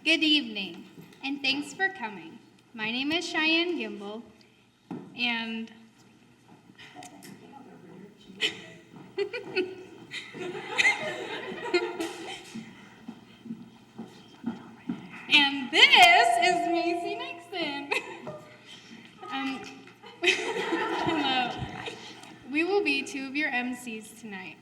Good evening, and thanks for coming. My name is Cheyenne Gimbel, and and this is Macy Nixon. Hello. We will be two of your MCs tonight.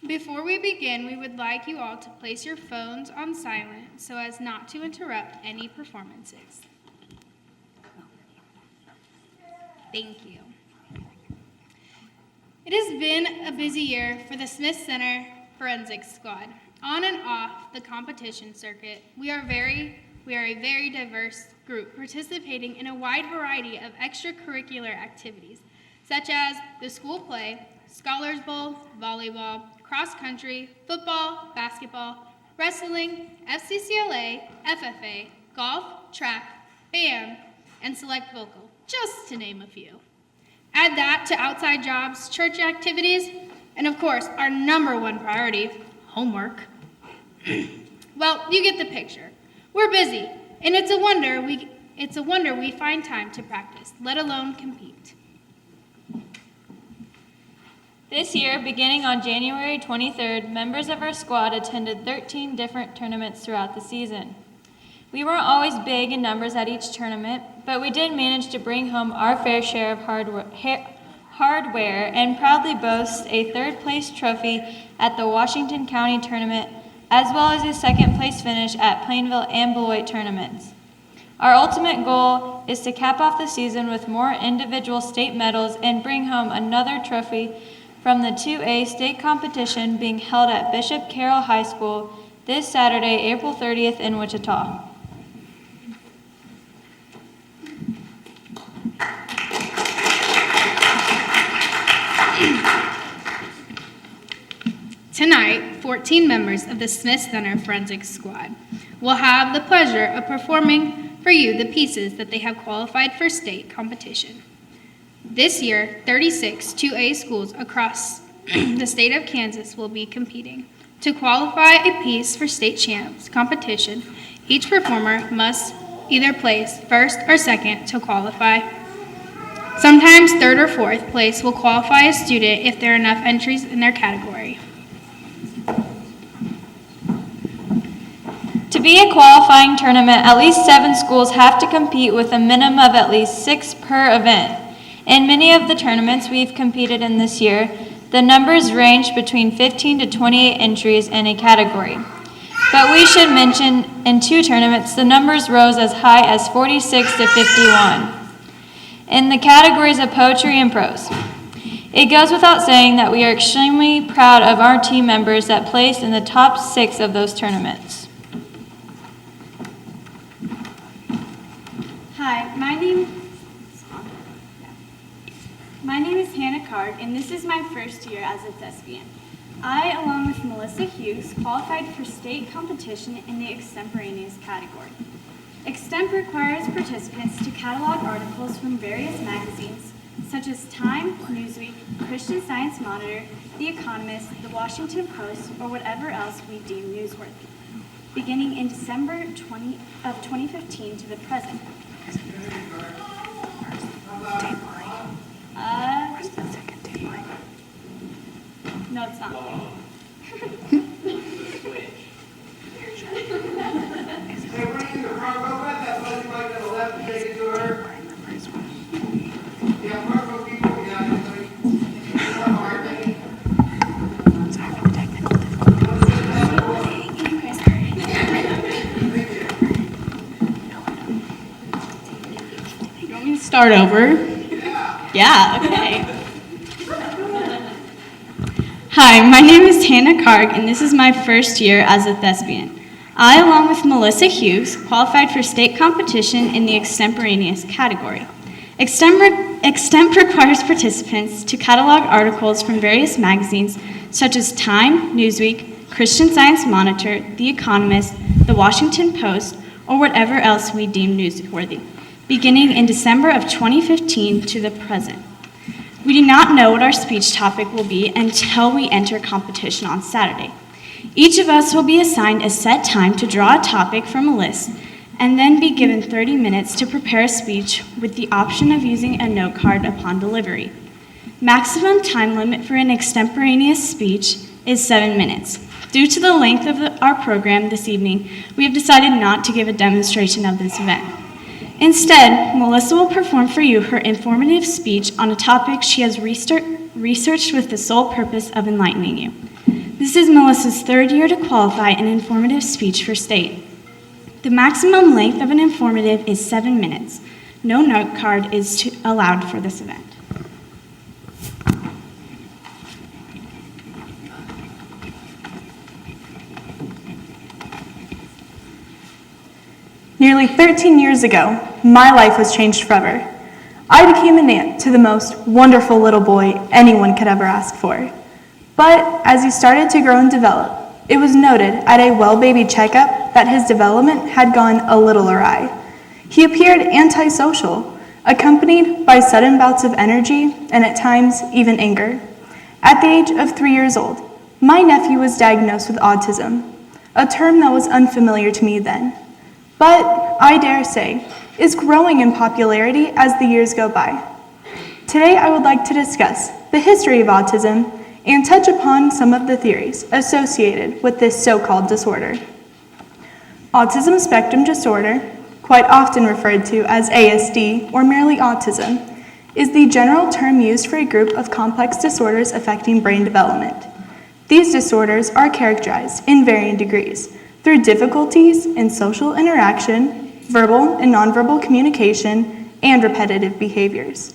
Before we begin, we would like you all to place your phones on silent so as not to interrupt any performances. Thank you. It has been a busy year for the Smith Center Forensics Squad. On and off the competition circuit, we are a very diverse group participating in a wide variety of extracurricular activities, such as the school play, Scholars Bowl, volleyball, cross country, football, basketball, wrestling, FCCLA, FFA, golf, track, band, and select vocal, just to name a few. Add that to outside jobs, church activities, and of course, our number one priority, homework. Well, you get the picture. We're busy, and it's a wonder we find time to practice, let alone compete. This year, beginning on January 23rd, members of our squad attended 13 different tournaments throughout the season. We weren't always big in numbers at each tournament, but we did manage to bring home our fair share of hardware and proudly boast a third-place trophy at the Washington County tournament, as well as a second-place finish at Plainville and Beloit tournaments. Our ultimate goal is to cap off the season with more individual state medals and bring home another trophy from the 2A state competition being held at Bishop Carroll High School this Saturday, April 30th in Wichita. Tonight, 14 members of the Smith Center Forensics Squad will have the pleasure of performing for you the pieces that they have qualified for state competition. This year, 36 2A schools across the state of Kansas will be competing. To qualify a piece for state champs competition, each performer must either place first or second to qualify. Sometimes third or fourth place will qualify a student if there are enough entries in their category. To be a qualifying tournament, at least 7 schools have to compete with a minimum of at least 6 per event. In many of the tournaments we've competed in this year, the numbers range between 15 to 28 entries in a category. But we should mention in 2 tournaments, the numbers rose as high as 46 to 51 in the categories of poetry and prose. It goes without saying that we are extremely proud of our team members that placed in the top 6 of those tournaments. Hi, my name is Hannah Card, and this is my first year as a thespian. I, along with Melissa Hughes, qualified for state competition in the extemporaneous category. Extemp requires participants to catalog articles from various magazines, such as Time, Newsweek, Christian Science Monitor, The Economist, The Washington Post, or whatever else we deem newsworthy, beginning in December 2015 to the present. No, it's not. You want me to start over? Yeah, okay. Hi, my name is Hannah Karg, and this is my first year as a thespian. I, along with Melissa Hughes, qualified for state competition in the extemporaneous category. Extemp requires participants to catalog articles from various magazines such as Time, Newsweek, Christian Science Monitor, The Economist, The Washington Post, or whatever else we deem newsworthy, beginning in December of 2015 to the present. We do not know what our speech topic will be until we enter competition on Saturday. Each of us will be assigned a set time to draw a topic from a list and then be given 30 minutes to prepare a speech with the option of using a note card upon delivery. Maximum time limit for an extemporaneous speech is 7 minutes. Due to the length of our program this evening, we have decided not to give a demonstration of this event. Instead, Melissa will perform for you her informative speech on a topic she has researched with the sole purpose of enlightening you. This is Melissa's third year to qualify an informative speech for state. The maximum length of an informative is 7 minutes. No note card is allowed for this event. Nearly 13 years ago, my life was changed forever. I became an aunt to the most wonderful little boy anyone could ever ask for. But as he started to grow and develop, it was noted at a well-baby checkup that his development had gone a little awry. He appeared antisocial, accompanied by sudden bouts of energy and at times even anger. At the age of 3 years old, my nephew was diagnosed with autism, a term that was unfamiliar to me then, but I dare say is growing in popularity as the years go by. Today I would like to discuss the history of autism and touch upon some of the theories associated with this so-called disorder. Autism spectrum disorder, quite often referred to as ASD or merely autism, is the general term used for a group of complex disorders affecting brain development. These disorders are characterized in varying degrees through difficulties in social interaction, verbal and nonverbal communication, and repetitive behaviors.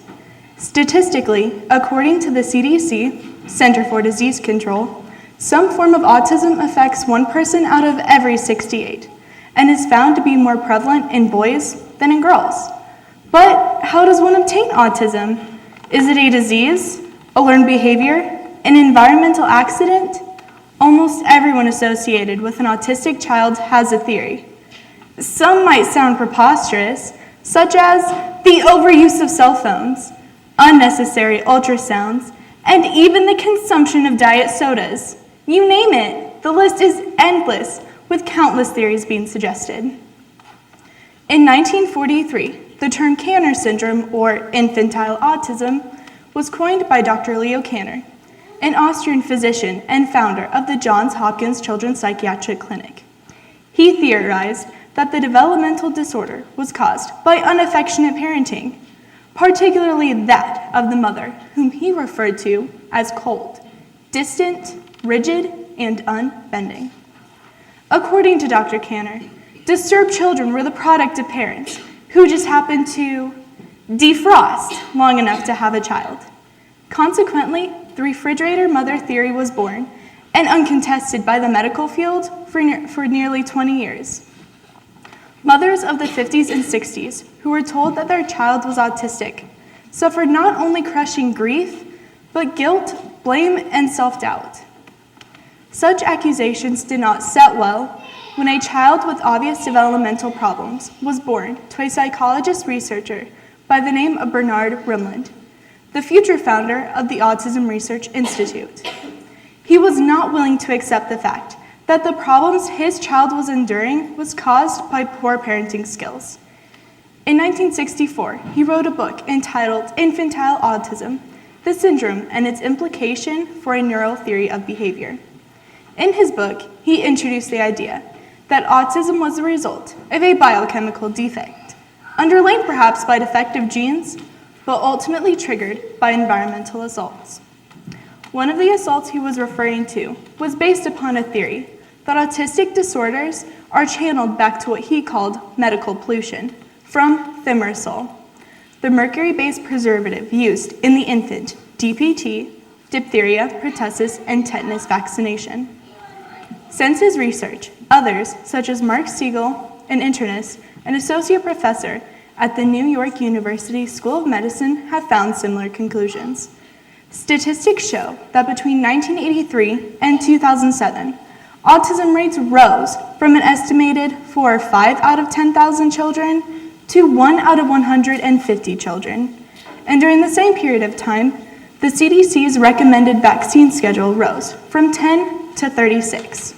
Statistically, according to the CDC, Center for Disease Control, some form of autism affects 1 person out of every 68 and is found to be more prevalent in boys than in girls. But how does one obtain autism? Is it a disease, a learned behavior, an environmental accident? Almost everyone associated with an autistic child has a theory. Some might sound preposterous, such as the overuse of cell phones, unnecessary ultrasounds, and even the consumption of diet sodas. You name it, the list is endless, with countless theories being suggested. In 1943, the term Kanner syndrome, or infantile autism, was coined by Dr. Leo Kanner, an Austrian physician and founder of the Johns Hopkins Children's Psychiatric Clinic. He theorized that the developmental disorder was caused by unaffectionate parenting, particularly that of the mother, whom he referred to as cold, distant, rigid, and unbending. According to Dr. Kanner, disturbed children were the product of parents who just happened to defrost long enough to have a child. Consequently, the refrigerator mother theory was born and uncontested by the medical field for nearly 20 years. Mothers of the 50s and 60s who were told that their child was autistic suffered not only crushing grief, but guilt, blame, and self-doubt. Such accusations did not set well when a child with obvious developmental problems was born to a psychologist researcher by the name of Bernard Rimland, the future founder of the Autism Research Institute. He was not willing to accept the fact that the problems his child was enduring was caused by poor parenting skills. In 1964, he wrote a book entitled Infantile Autism, the Syndrome and its Implication for a Neural Theory of Behavior. In his book, he introduced the idea that autism was the result of a biochemical defect, underlain perhaps by defective genes, but ultimately triggered by environmental assaults. One of the assaults he was referring to was based upon a theory that autistic disorders are channeled back to what he called medical pollution from thimerosal, the mercury-based preservative used in the infant DPT, diphtheria, pertussis, and tetanus vaccination. Since his research, others, such as Mark Siegel, an internist and associate professor at the New York University School of Medicine, have found similar conclusions. Statistics show that between 1983 and 2007, autism rates rose from an estimated 4 or 5 out of 10,000 children to 1 out of 150 children. And during the same period of time, the CDC's recommended vaccine schedule rose from 10 to 36.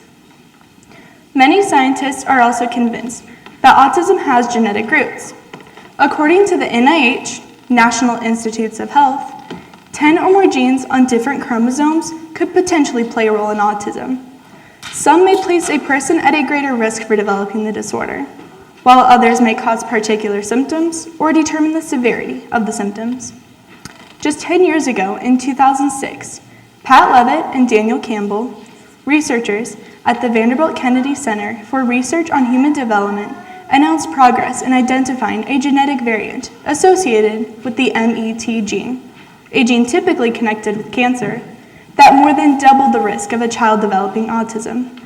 Many scientists are also convinced that autism has genetic roots. According to the NIH, National Institutes of Health, 10 or more genes on different chromosomes could potentially play a role in autism. Some may place a person at a greater risk for developing the disorder, while others may cause particular symptoms or determine the severity of the symptoms. Just 10 years ago, in 2006, Pat Levitt and Daniel Campbell, researchers at the Vanderbilt Kennedy Center for Research on Human Development, announced progress in identifying a genetic variant associated with the MET gene, a gene typically connected with cancer, that more than doubled the risk of a child developing autism.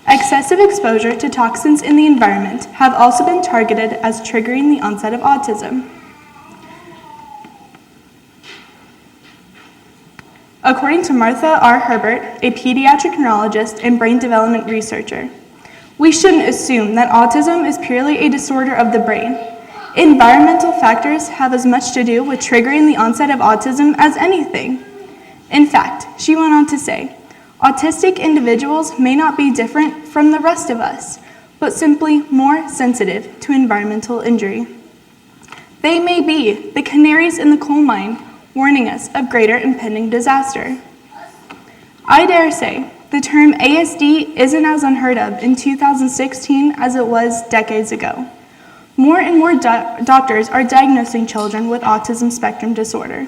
Excessive exposure to toxins in the environment have also been targeted as triggering the onset of autism. According to Martha R. Herbert, a pediatric neurologist and brain development researcher, we shouldn't assume that autism is purely a disorder of the brain. Environmental factors have as much to do with triggering the onset of autism as anything. In fact, she went on to say, autistic individuals may not be different from the rest of us, but simply more sensitive to environmental injury. They may be the canaries in the coal mine, warning us of greater impending disaster. I dare say the term ASD isn't as unheard of in 2016 as it was decades ago. More and more doctors are diagnosing children with autism spectrum disorder.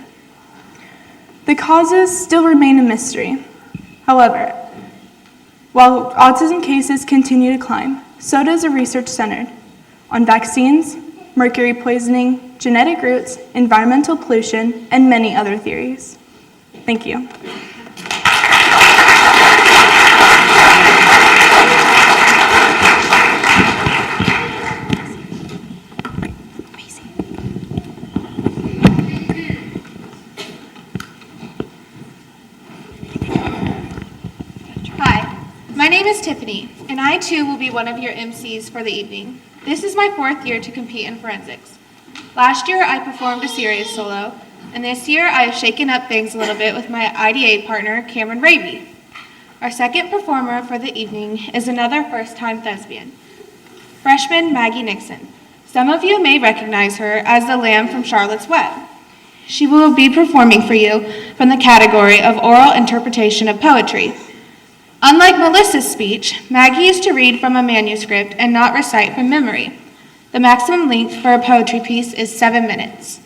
The causes still remain a mystery. However, while autism cases continue to climb, so does a research centered on vaccines, mercury poisoning, genetic roots, environmental pollution, and many other theories. Thank you. Hi, my name is Tiffany, and I too will be one of your MCs for the evening. This is my 4th year to compete in forensics. Last year I performed a serious solo, and this year I have shaken up things a little bit with my IDA partner, Cameron Raby. Our second performer for the evening is another first-time thespian, freshman Maggie Nixon. Some of you may recognize her as the lamb from Charlotte's Web. She will be performing for you from the category of oral interpretation of poetry. Unlike Melissa's speech, Maggie is to read from a manuscript and not recite from memory. The maximum length for a poetry piece is 7 minutes.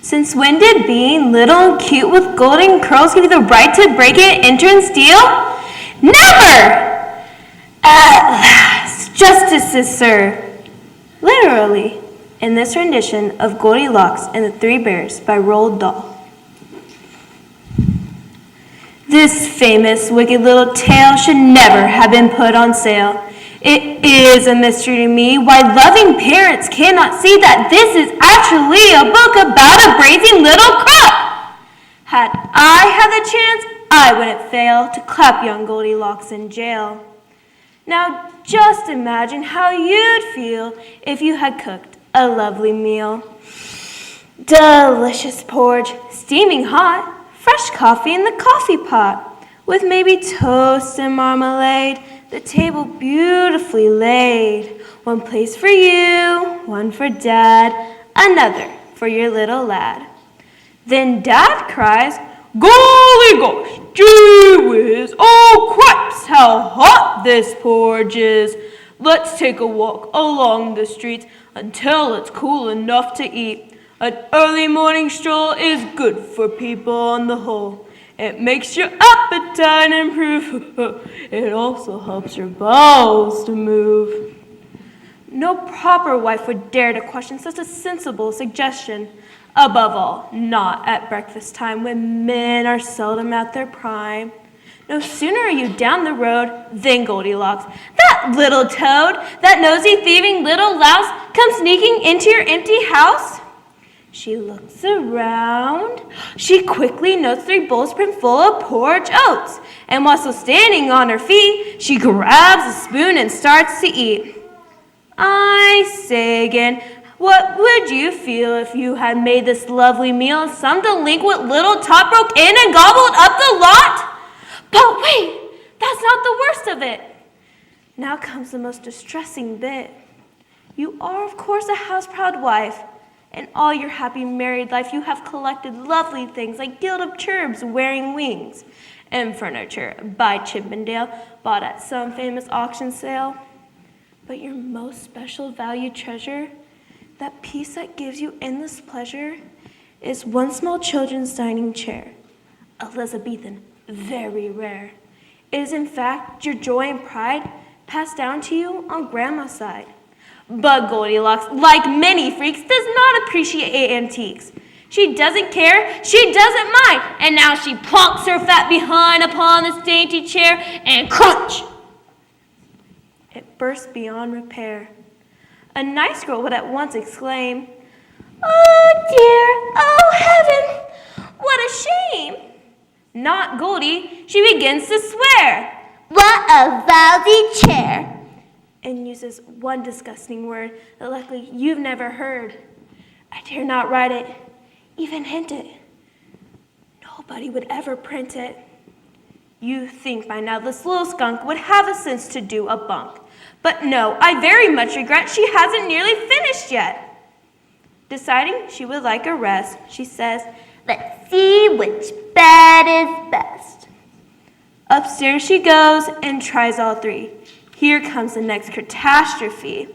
Since when did being little and cute with golden curls give you the right to break it, enter, and steal? Never! At last, justices, sir. Literally, in this rendition of Goldilocks and the Three Bears by Roald Dahl. This famous wicked little tale should never have been put on sale. It is a mystery to me why loving parents cannot see that this is actually a book about a brazen little crook. Had I had the chance, I wouldn't fail to clap young Goldilocks in jail. Now just imagine how you'd feel if you had cooked a lovely meal. Delicious porridge, steaming hot, fresh coffee in the coffee pot, with maybe toast and marmalade, the table beautifully laid. One place for you, one for Dad, another for your little lad. Then Dad cries, "Golly gosh, gee whiz, oh cripes, how hot this porridge is. Let's take a walk along the streets until it's cool enough to eat. An early morning stroll is good for people on the whole. It makes your appetite improve. It also helps your bowels to move." No proper wife would dare to question such a sensible suggestion. Above all, not at breakfast time when men are seldom at their prime. No sooner are you down the road than Goldilocks, that little toad, that nosy thieving little louse, comes sneaking into your empty house. She looks around. She quickly notes 3 bowls brimful of porridge oats, and while still standing on her feet, she grabs a spoon and starts to eat. I say again, what would you feel if you had made this lovely meal and some delinquent little tot broke in and gobbled up the lot? But wait, that's not the worst of it. Now comes the most distressing bit. You are, of course, a house-proud wife. In all your happy married life, you have collected lovely things like gilded cherubs wearing wings and furniture by Chippendale bought at some famous auction sale. But your most special valued treasure, that piece that gives you endless pleasure, is one small children's dining chair, Elizabethan, very rare. It is in fact your joy and pride passed down to you on Grandma's side. But Goldilocks, like many freaks, does not appreciate antiques. She doesn't care, she doesn't mind, and now she plonks her fat behind upon this dainty chair and crunch! It bursts beyond repair. A nice girl would at once exclaim, "Oh dear, oh heaven, what a shame!" Not Goldie, she begins to swear, "What a lousy chair!" and uses one disgusting word that luckily you've never heard. I dare not write it, even hint it. Nobody would ever print it. You think by now this little skunk would have a sense to do a bunk. But no, I very much regret she hasn't nearly finished yet. Deciding she would like a rest, she says, "Let's see which bed is best." Upstairs she goes and tries all 3. Here comes the next catastrophe.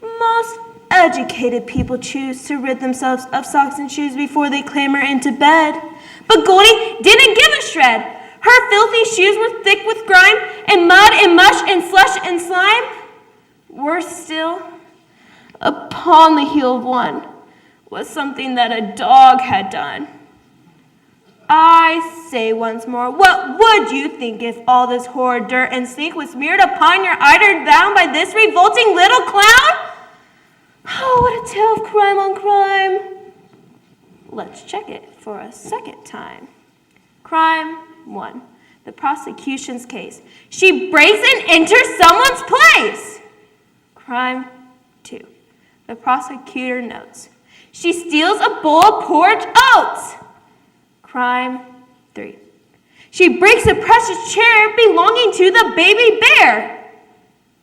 Most educated people choose to rid themselves of socks and shoes before they clamber into bed. But Goldie didn't give a shred. Her filthy shoes were thick with grime and mud and mush and slush and slime. Worse still, upon the heel of one was something that a dog had done. I say once more, what would you think if all this horrid dirt and stink was smeared upon your eider down by this revolting little clown? Oh, what a tale of crime on crime. Let's check it for a second time. Crime 1, the prosecution's case. She breaks and enters someone's place. Crime 2, the prosecutor notes. She steals a bowl of porridge oats. Crime 3, she breaks a precious chair belonging to the baby bear.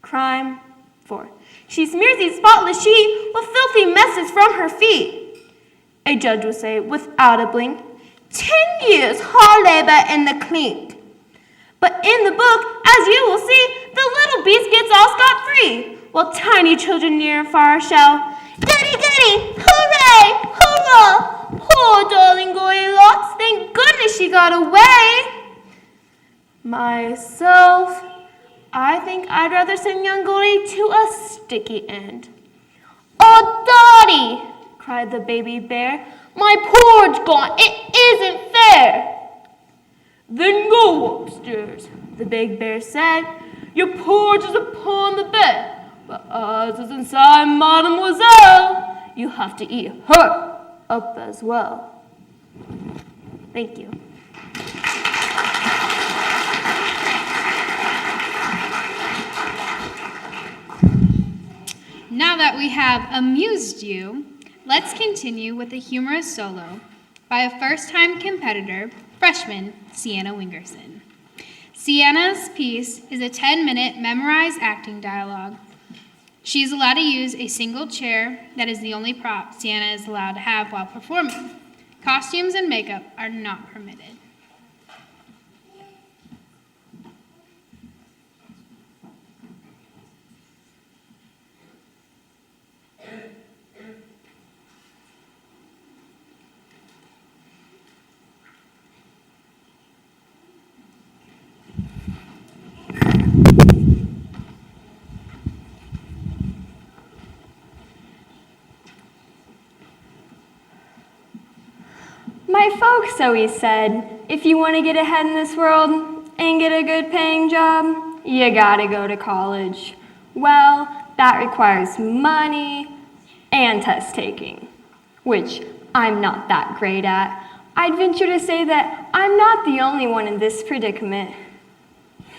Crime 4, she smears the spotless sheet with filthy messes from her feet. A judge will say, without a blink, 10 years hard labor in the clink. But in the book, as you will see, the little beast gets all scot-free, while tiny children near and far shout, "Goody, goody, hooray, hurrah! Poor darling Goldilocks, thank goodness she got away." Myself, I think I'd rather send young Goldie to a sticky end. "Oh, Dottie!" cried the baby bear, "my porridge gone, it isn't fair." "Then go upstairs," the big bear said. "Your porridge is upon the bed, but as is inside Mademoiselle, you have to eat her up as well." Thank you. Now that we have amused you, let's continue with a humorous solo by a first-time competitor, freshman Sienna Wingerson. Sienna's piece is a 10-minute memorized acting dialogue. She is allowed to use a single chair that is the only prop Sienna is allowed to have while performing. Costumes and makeup are not permitted. My folks always said, if you want to get ahead in this world and get a good paying job, you gotta go to college. Well, that requires money and test taking, which I'm not that great at. I'd venture to say that I'm not the only one in this predicament.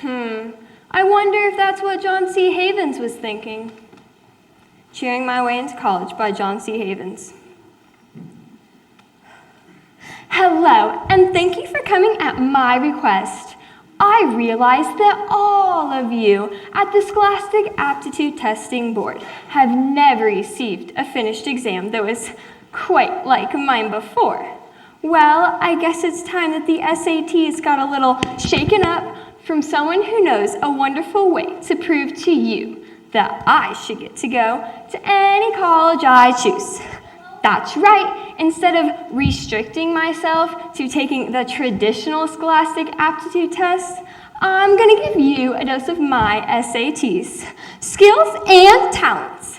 I wonder if that's what John C. Havens was thinking. Cheering My Way into College by John C. Havens. Hello, and thank you for coming at my request. I realize that all of you at the Scholastic Aptitude Testing Board have never received a finished exam that was quite like mine before. Well, I guess it's time that the SATs got a little shaken up from someone who knows a wonderful way to prove to you that I should get to go to any college I choose. That's right, instead of restricting myself to taking the traditional Scholastic Aptitude test, I'm gonna give you a dose of my SATs, skills and talents.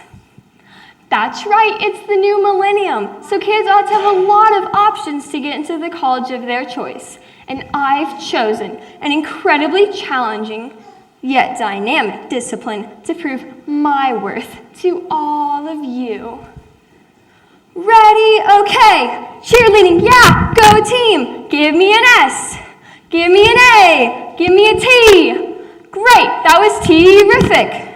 That's right, it's the new millennium, so kids ought to have a lot of options to get into the college of their choice. And I've chosen an incredibly challenging, yet dynamic discipline to prove my worth to all of you. Ready? Okay. Cheerleading, yeah, go team. Give me an S. Give me an A. Give me a T. Great, that was terrific.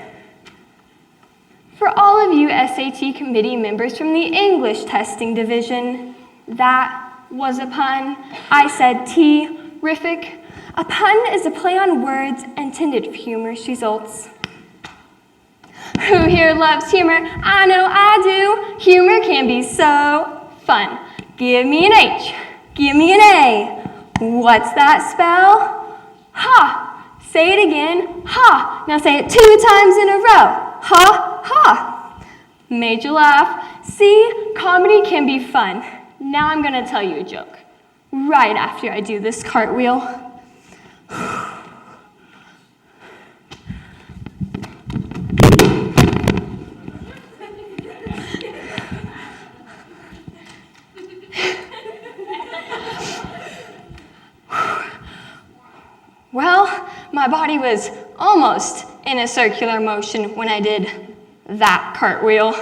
For all of you SAT committee members from the English testing division, that was a pun. I said terrific. A pun is a play on words intended for humorous results. Who here loves humor? I know I do. Humor can be so fun. Give me an H. Give me an A. What's that spell? Ha. Say it again. Ha. Now say it 2 times in a row. Ha, ha. Made you laugh. See, comedy can be fun. Now I'm going to tell you a joke. Right after I do this cartwheel. Well, my body was almost in a circular motion when I did that cartwheel.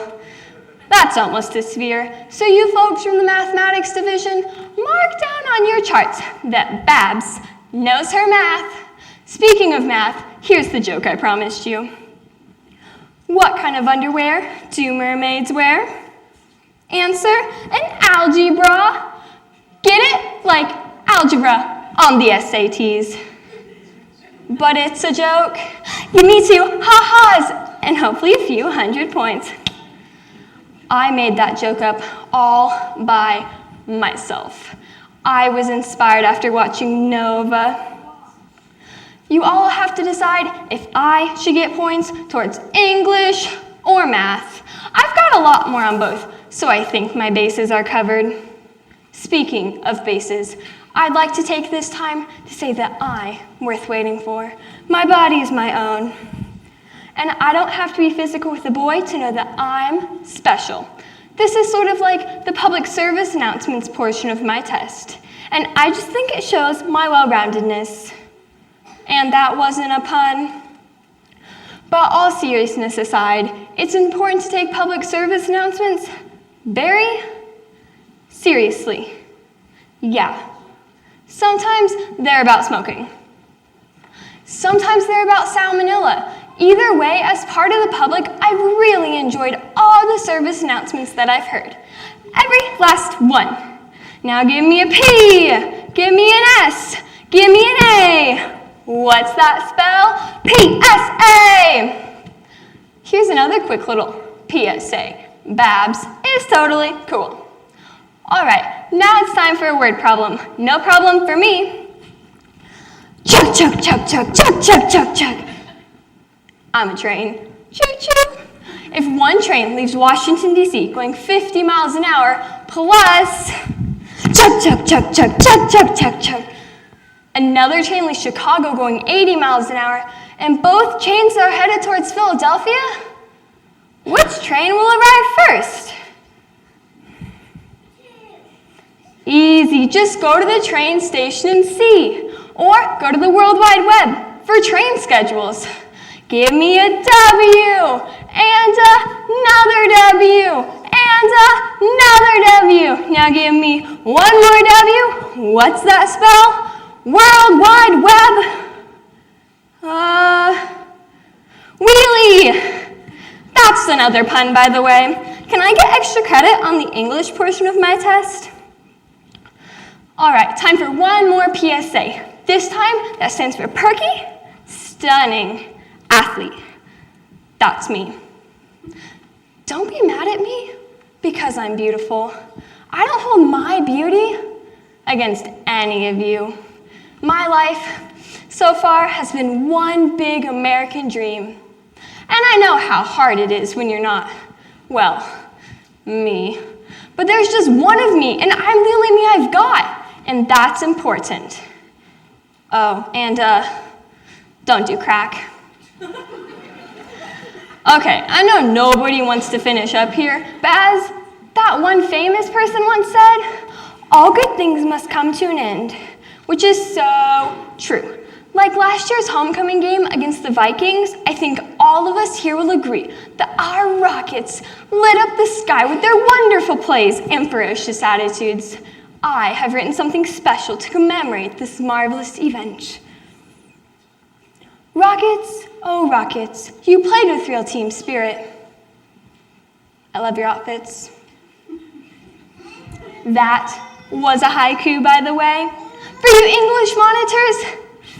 That's almost a sphere. So you folks from the mathematics division, mark down on your charts that Babs knows her math. Speaking of math, here's the joke I promised you. What kind of underwear do mermaids wear? Answer, an algebra. Get it? Like algebra on the SATs. But it's a joke. Give me 2 ha-has and hopefully a few 100 points. I made that joke up all by myself. I was inspired after watching Nova. You all have to decide if I should get points towards English or math. I've got a lot more on both, so I think my bases are covered. Speaking of bases, I'd like to take this time to say that I'm worth waiting for. My body is my own. And I don't have to be physical with a boy to know that I'm special. This is sort of like the public service announcements portion of my test. And I just think it shows my well-roundedness. And that wasn't a pun. But all seriousness aside, it's important to take public service announcements very seriously. Yeah, Sometimes they're about smoking. Sometimes they're about salmonella. Either way, as part of the public, I've really enjoyed all the service announcements that I've heard. Every last one. Now give me a P, give me an S, give me an A. What's that spell? PSA! Here's another quick little PSA. Babs is totally cool. All right, now it's time for a word problem. No problem for me. Chug, chug, chug, chug, chug, chug, chug, chug. I'm a train. Choo choo. If one train leaves Washington, D.C. going 50 miles an hour plus chug, chug, chug, chug, chug, chug, chug, chug. Another train leaves Chicago going 80 miles an hour, and both trains are headed towards Philadelphia, which train will arrive first? Easy, just go to the train station and see, or go to the World Wide Web for train schedules. Give me a W, and another W, and another W. Now give me one more W. What's that spell? World Wide Web. Wheelie. That's another pun, by the way. Can I get extra credit on the English portion of my test? All right, time for one more PSA. This time, that stands for perky, stunning, athlete. That's me. Don't be mad at me because I'm beautiful. I don't hold my beauty against any of you. My life so far has been one big American dream. And I know how hard it is when you're not, well, me. But there's just one of me, and I'm the only me I've got. And that's important. Oh, and don't do crack. Okay, I know nobody wants to finish up here, but as that one famous person once said, all good things must come to an end, which is so true. Like last year's homecoming game against the Vikings, I think all of us here will agree that our Rockets lit up the sky with their wonderful plays and ferocious attitudes. I have written something special to commemorate this marvelous event. Rockets, oh Rockets, you played with real team spirit. I love your outfits. That was a haiku, by the way. For you English monitors,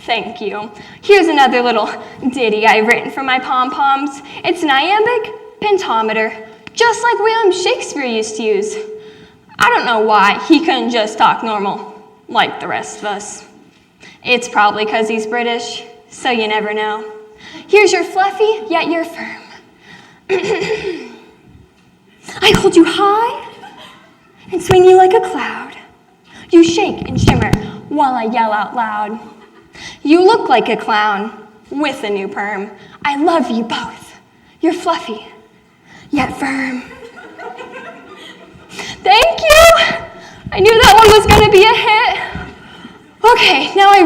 thank you. Here's another little ditty I've written for my pom-poms. It's an iambic pentameter, just like William Shakespeare used to use. I don't know why he couldn't just talk normal, like the rest of us. It's probably because he's British, so you never know. Here's your fluffy, yet you're firm. I hold you high and swing you like a cloud. You shake and shimmer while I yell out loud. You look like a clown with a new perm. I love you both. You're fluffy, yet firm. Thank you! I knew that one was going to be a hit. Okay, now I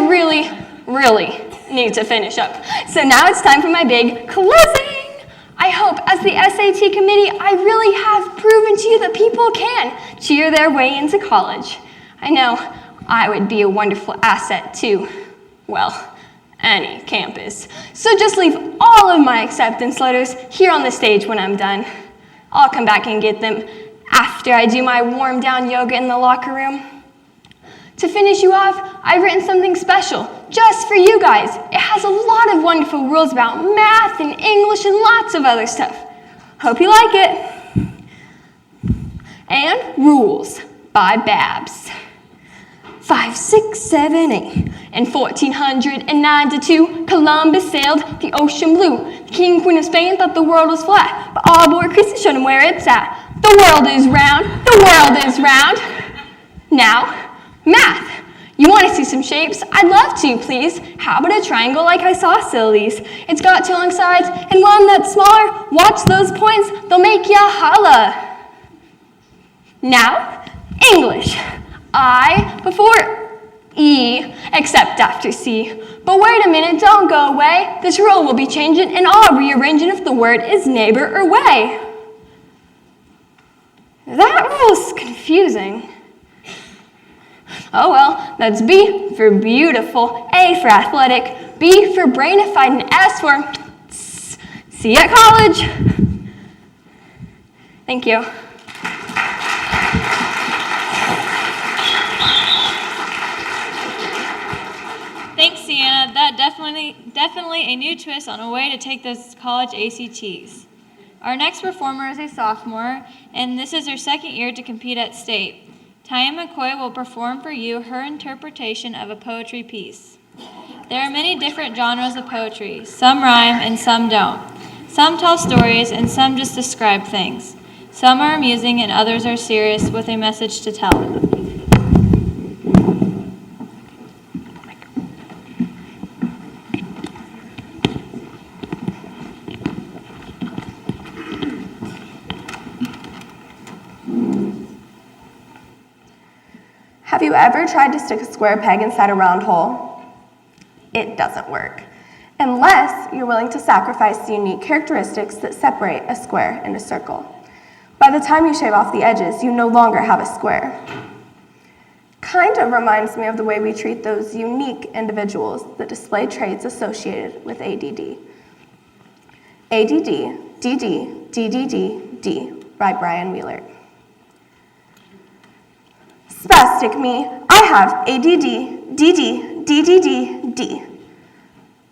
really need to finish up. So now it's time for my big closing. I hope as the SAT committee, I really have proven to you that people can cheer their way into college. I know I would be a wonderful asset to, well, any campus. So just leave all of my acceptance letters here on the stage when I'm done. I'll come back and get them after I do my warm down yoga in the locker room. To finish you off, I've written something special just for you guys. It has a lot of wonderful rules about math and English and lots of other stuff. Hope you like it. And rules by Babs. 5, 6, 7, 8. In 1492, Columbus sailed the ocean blue. The king and queen of Spain thought the world was flat, but all aboard Christy showed him where it's at. The world is round, the world is round. Now, math. You want to see some shapes? I'd love to, please. How about a triangle like isosceles? It's got 2 long sides and one that's smaller. Watch those points, they'll make ya holla. Now, English. I before E, except after C. But wait a minute, don't go away. This rule will be changing and I'll rearrange it if the word is neighbor or way. That rule's confusing. Oh well, that's B for beautiful, A for athletic, B for brainified, and S for see you at college. Thank you. Thanks, Sienna. That definitely a new twist on a way to take those college ACTs. Our next performer is a sophomore, and this is her second year to compete at state. Taya McCoy will perform for you her interpretation of a poetry piece. There are many different genres of poetry. Some rhyme and some don't. Some tell stories and some just describe things. Some are amusing and others are serious with a message to tell. Have you ever tried to stick a square peg inside a round hole? It doesn't work, unless you're willing to sacrifice the unique characteristics that separate a square and a circle. By the time you shave off the edges, you no longer have a square. Kind of reminds me of the way we treat those unique individuals that display traits associated with ADD. ADD, DD, DDD, D, by Brian Wheeler. Spastic me, I have ADD, DD, DDD, D.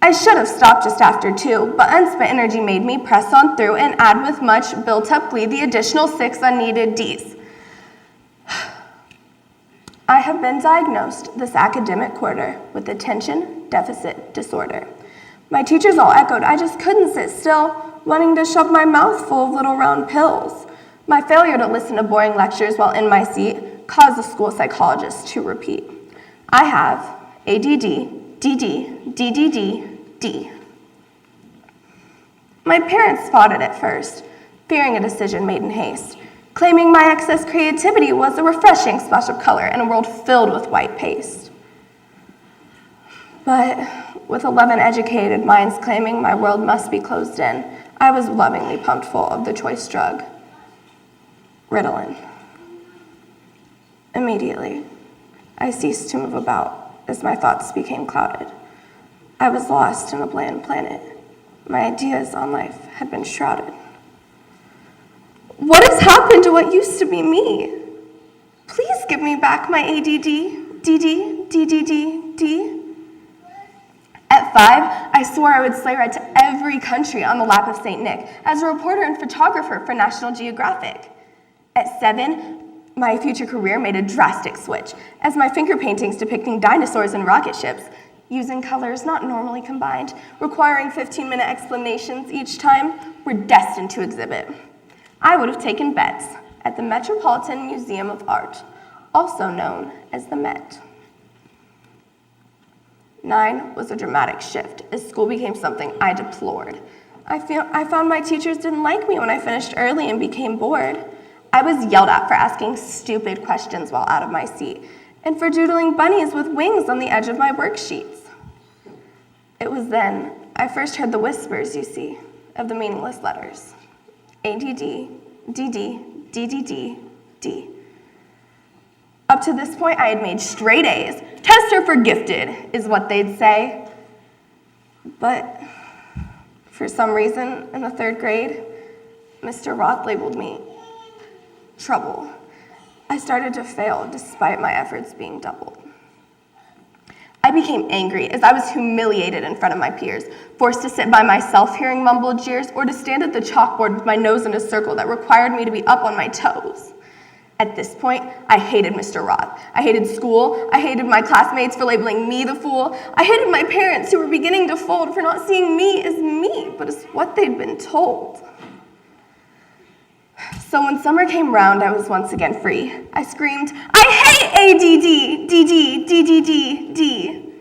I should have stopped just after 2, but unspent energy made me press on through and add with much built-up glee the additional 6 unneeded Ds. I have been diagnosed this academic quarter with attention deficit disorder. My teachers all echoed, I just couldn't sit still, wanting to shove my mouth full of little round pills. My failure to listen to boring lectures while in my seat caused the school psychologist to repeat. I have ADD, DD, DDD, D. My parents fought it at first, fearing a decision made in haste, claiming my excess creativity was a refreshing splash of color in a world filled with white paste. But with 11 educated minds claiming my world must be closed in, I was lovingly pumped full of the choice drug, Ritalin. Immediately, I ceased to move about as my thoughts became clouded. I was lost in a bland planet. My ideas on life had been shrouded. What has happened to what used to be me? Please give me back my ADD, DD, DDD, D. At 5, I swore I would sleigh ride to every country on the lap of St. Nick as a reporter and photographer for National Geographic. At 7, my future career made a drastic switch as my finger paintings depicting dinosaurs and rocket ships, using colors not normally combined, requiring 15-minute explanations each time, were destined to exhibit. I would have taken bets at the Metropolitan Museum of Art, also known as the Met. 9 was a dramatic shift as school became something I deplored. I found my teachers didn't like me when I finished early and became bored. I was yelled at for asking stupid questions while out of my seat and for doodling bunnies with wings on the edge of my worksheets. It was then I first heard the whispers, you see, of the meaningless letters. ADD, DD, DDD, D. Up to this point, I had made straight A's. Tester for gifted is what they'd say. But for some reason, in the 3rd grade, Mr. Roth labeled me trouble. I started to fail despite my efforts being doubled. I became angry as I was humiliated in front of my peers, forced to sit by myself hearing mumbled jeers or to stand at the chalkboard with my nose in a circle that required me to be up on my toes. At this point, I hated Mr. Roth. I hated school. I hated my classmates for labeling me the fool. I hated my parents who were beginning to fold for not seeing me as me, but as what they'd been told. So when summer came round, I was once again free. I screamed, I hate ADD, DD, DDD, D.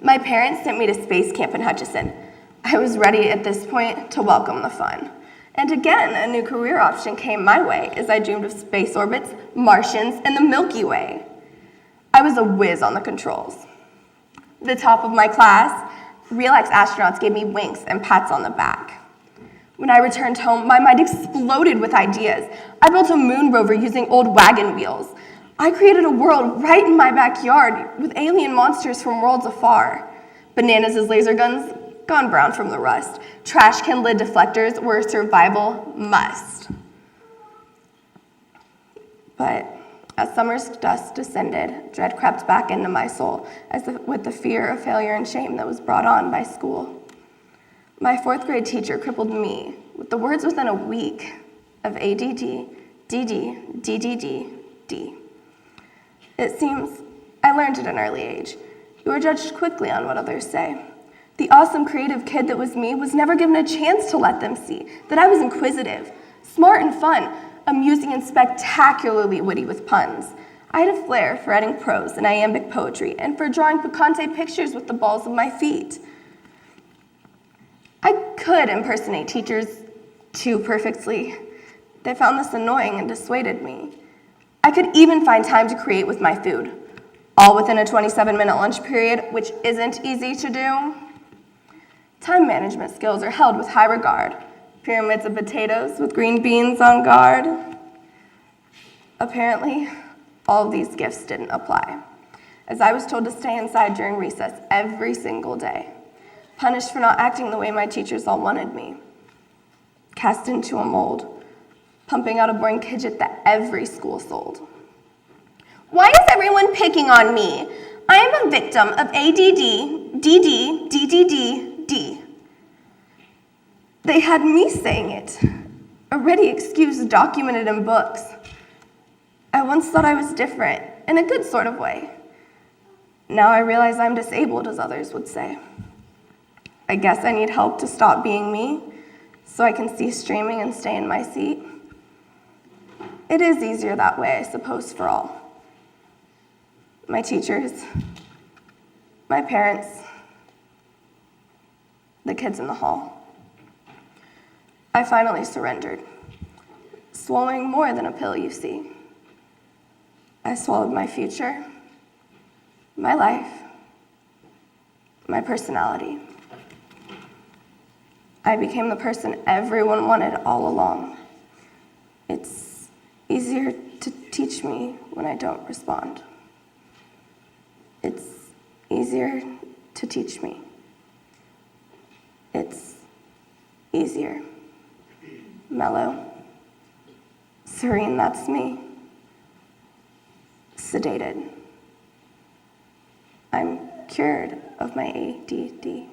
My parents sent me to space camp in Hutchinson. I was ready at this point to welcome the fun. And again, a new career option came my way as I dreamed of space orbits, Martians, and the Milky Way. I was a whiz on the controls. The top of my class, real ex-astronauts gave me winks and pats on the back. When I returned home, my mind exploded with ideas. I built a moon rover using old wagon wheels. I created a world right in my backyard with alien monsters from worlds afar. Bananas' laser guns, gone brown from the rust. Trash can lid deflectors were a survival must. But as summer's dust descended, dread crept back into my soul with the fear of failure and shame that was brought on by school. My 4th grade teacher crippled me with the words within a week of ADD, DD, DDD, D. It seems I learned at an early age. You are judged quickly on what others say. The awesome creative kid that was me was never given a chance to let them see that I was inquisitive, smart and fun, amusing and spectacularly witty with puns. I had a flair for writing prose and iambic poetry and for drawing picante pictures with the balls of my feet. I could impersonate teachers too perfectly. They found this annoying and dissuaded me. I could even find time to create with my food, all within a 27-minute lunch period, which isn't easy to do. Time management skills are held with high regard. Pyramids of potatoes with green beans on guard. Apparently, all of these gifts didn't apply, as I was told to stay inside during recess every single day, punished for not acting the way my teachers all wanted me, cast into a mold, pumping out a boring kidget that every school sold. Why is everyone picking on me? I am a victim of ADD, DD, DDD, D. They had me saying it, already excused, documented in books. I once thought I was different, in a good sort of way. Now I realize I'm disabled, as others would say. I guess I need help to stop being me, so I can cease streaming and stay in my seat. It is easier that way, I suppose, for all. My teachers, my parents, the kids in the hall. I finally surrendered, swallowing more than a pill, you see. I swallowed my future, my life, my personality. I became the person everyone wanted all along. It's easier to teach me when I don't respond. It's easier to teach me. It's easier. Mellow. Serene, that's me. Sedated. I'm cured of my ADD.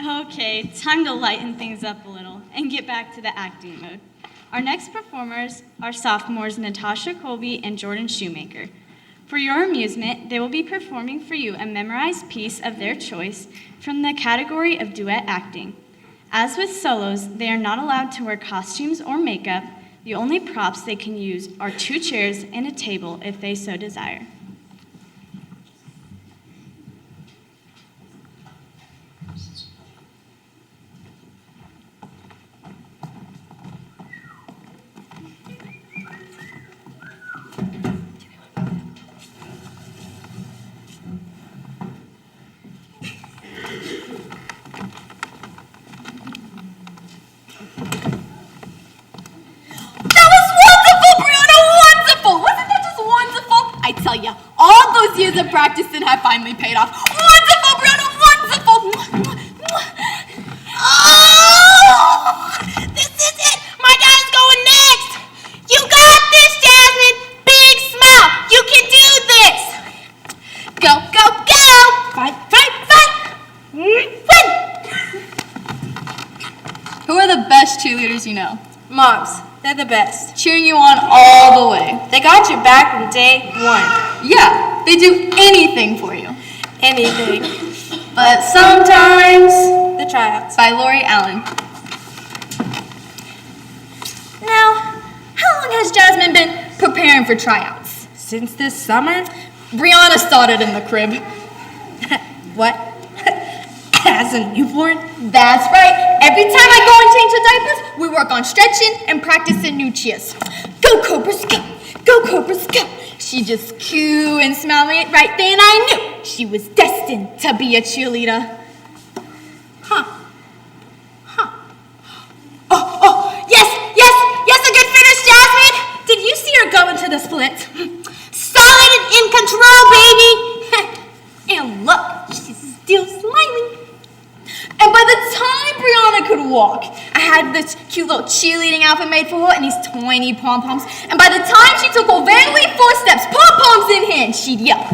Okay, time to lighten things up a little and get back to the acting mode. Our next performers are sophomores Natasha Colby and Jordan Shoemaker. For your amusement, they will be performing for you a memorized piece of their choice from the category of duet acting. As with solos, they are not allowed to wear costumes or makeup. The only props they can use are 2 chairs and a table if they so desire. All those years of practicing have finally paid off. Wonderful, Brianna, wonderful! Oh! This is it! My dad's going next! You got this, Jasmine! Big smile! You can do this! Go, go, go! Fight, fight, fight! Win! Who are the best cheerleaders you know? Moms, they're the best. Cheering you on all the way. They got your back from day one. Yeah, they do anything for you. Anything. But sometimes, the tryouts. By Lori Allen. Now, how long has Jasmine been preparing for tryouts? Since this summer? Brianna started in the crib. What? As a newborn? That's right. Every time I go and change the diapers, we work on stretching and practicing new cheers. Go Cobras, go! Go Cobras, go! She just coo and smiled me right then I knew she was destined destined to be a cheerleader. Yes, a good finish, Jasmine. Did you see her go into the split? Solid and in control, baby. And look, she's still smiling. And by the time Brianna could walk, I had this cute little cheerleading outfit made for her and these tiny pom-poms. And by the time she took her very 4 steps, pom-poms in hand, she'd yell,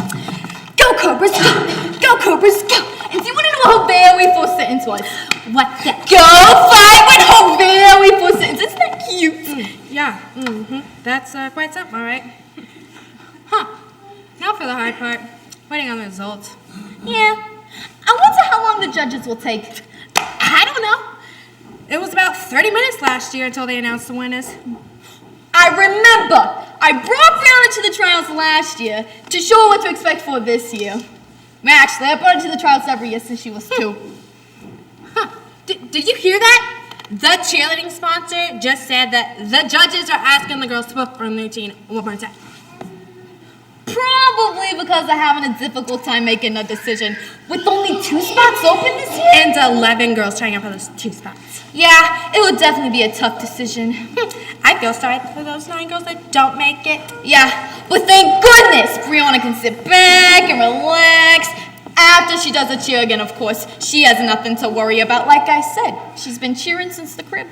"Go Cobras, go! Go Cobras, go!" And do you want to know what her very first sentence was? What's that? Go fight with her very first sentence. Isn't that cute? That's quite something, all right. Now for the hard part, waiting on the results. Yeah. I wonder how long the judges will take. I don't know. It was about 30 minutes last year until they announced the winners. I remember. I brought Brianna to the trials last year to show her what to expect for this year. Actually, I brought her to the trials every year since she was 2. Did you hear that? The cheerleading sponsor just said that the judges are asking the girls to perform the routine one more time. Probably because they're having a difficult time making a decision. With only 2 spots open this year? And 11 girls trying out for those 2 spots. Yeah, it would definitely be a tough decision. I feel sorry for those 9 girls that don't make it. Yeah, but thank goodness Brianna can sit back and relax. After she does a cheer again, of course, she has nothing to worry about. Like I said, she's been cheering since the crib.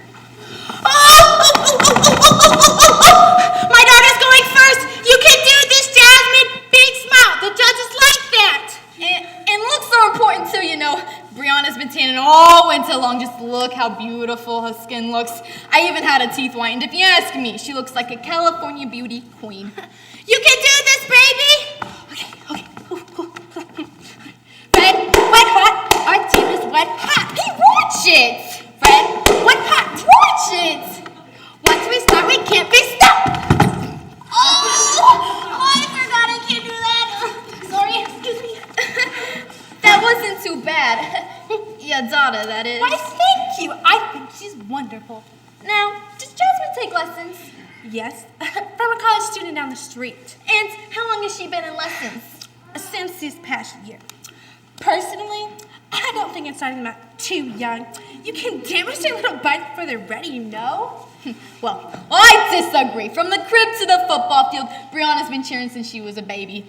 My daughter's going first. You can do this, Jasmine. Big smile. The judges like that. And looks are important too, you know. Brianna's been tanning all winter long. Just look how beautiful her skin looks. I even had her teeth whitened. If you ask me, she looks like a California beauty queen. You can do this, baby. Okay. Red, wet, hot. Our team is wet, hot. Hey, watch it. Red, wet, hot. Watch it. Once we start, we can't be stopped. Oh, I forgot I can't do that. Sorry, excuse me. That wasn't too bad. Your daughter, that is. Why, thank you. I think she's wonderful. Now, does Jasmine take lessons? Yes, from a college student down the street. And how long has she been in lessons? Since this past year. Personally, I don't think it's starting them out too young. You can damage their little butt before they're ready, you know? Well, I disagree. From the crib to the football field, Brianna's been cheering since she was a baby.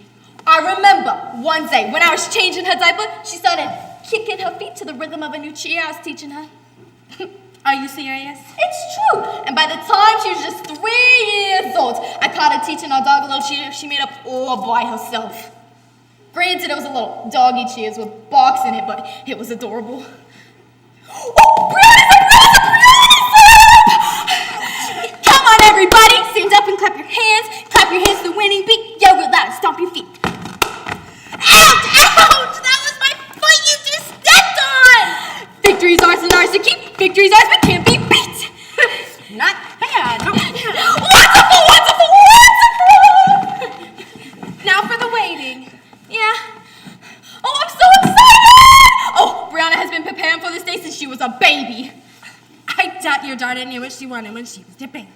I remember one day when I was changing her diaper, she started kicking her feet to the rhythm of a new cheer I was teaching her. Are you serious? It's true. And by the time she was just 3 years old, I caught her teaching our dog a little cheer she made up all by herself. Granted, it was a little doggy cheers with barks in it, but it was adorable. Oh, Brianna's up! Come on, everybody! Stand up and clap your hands. Clap your hands to the winning beat. Yell real loud and stomp your feet. Ouch! That was my foot you just stepped on! Victory's ours and ours to keep. Victory's ours but can't be beat. Not bad. Wonderful! Now for the waiting. Yeah. Oh, I'm so excited! Oh, Brianna has been preparing for this day since she was a baby. I doubt your daughter knew what she wanted when she was a baby.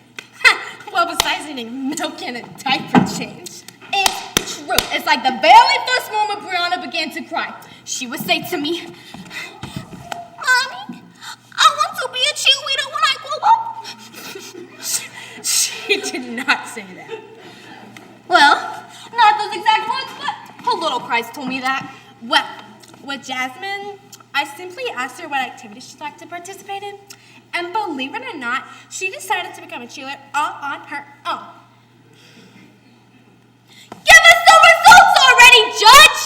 Well, besides needing milk and a diaper change. It's true. It's like the very first moment Brianna began to cry. She would say to me, "Mommy, I want to be a cheerleader when I grow up." She did not say that. Well, not those exact words, but her little cries told me that. Well, with Jasmine, I simply asked her what activities she'd like to participate in. And believe it or not, she decided to become a cheerleader all on her own. Give us the results already, Judge!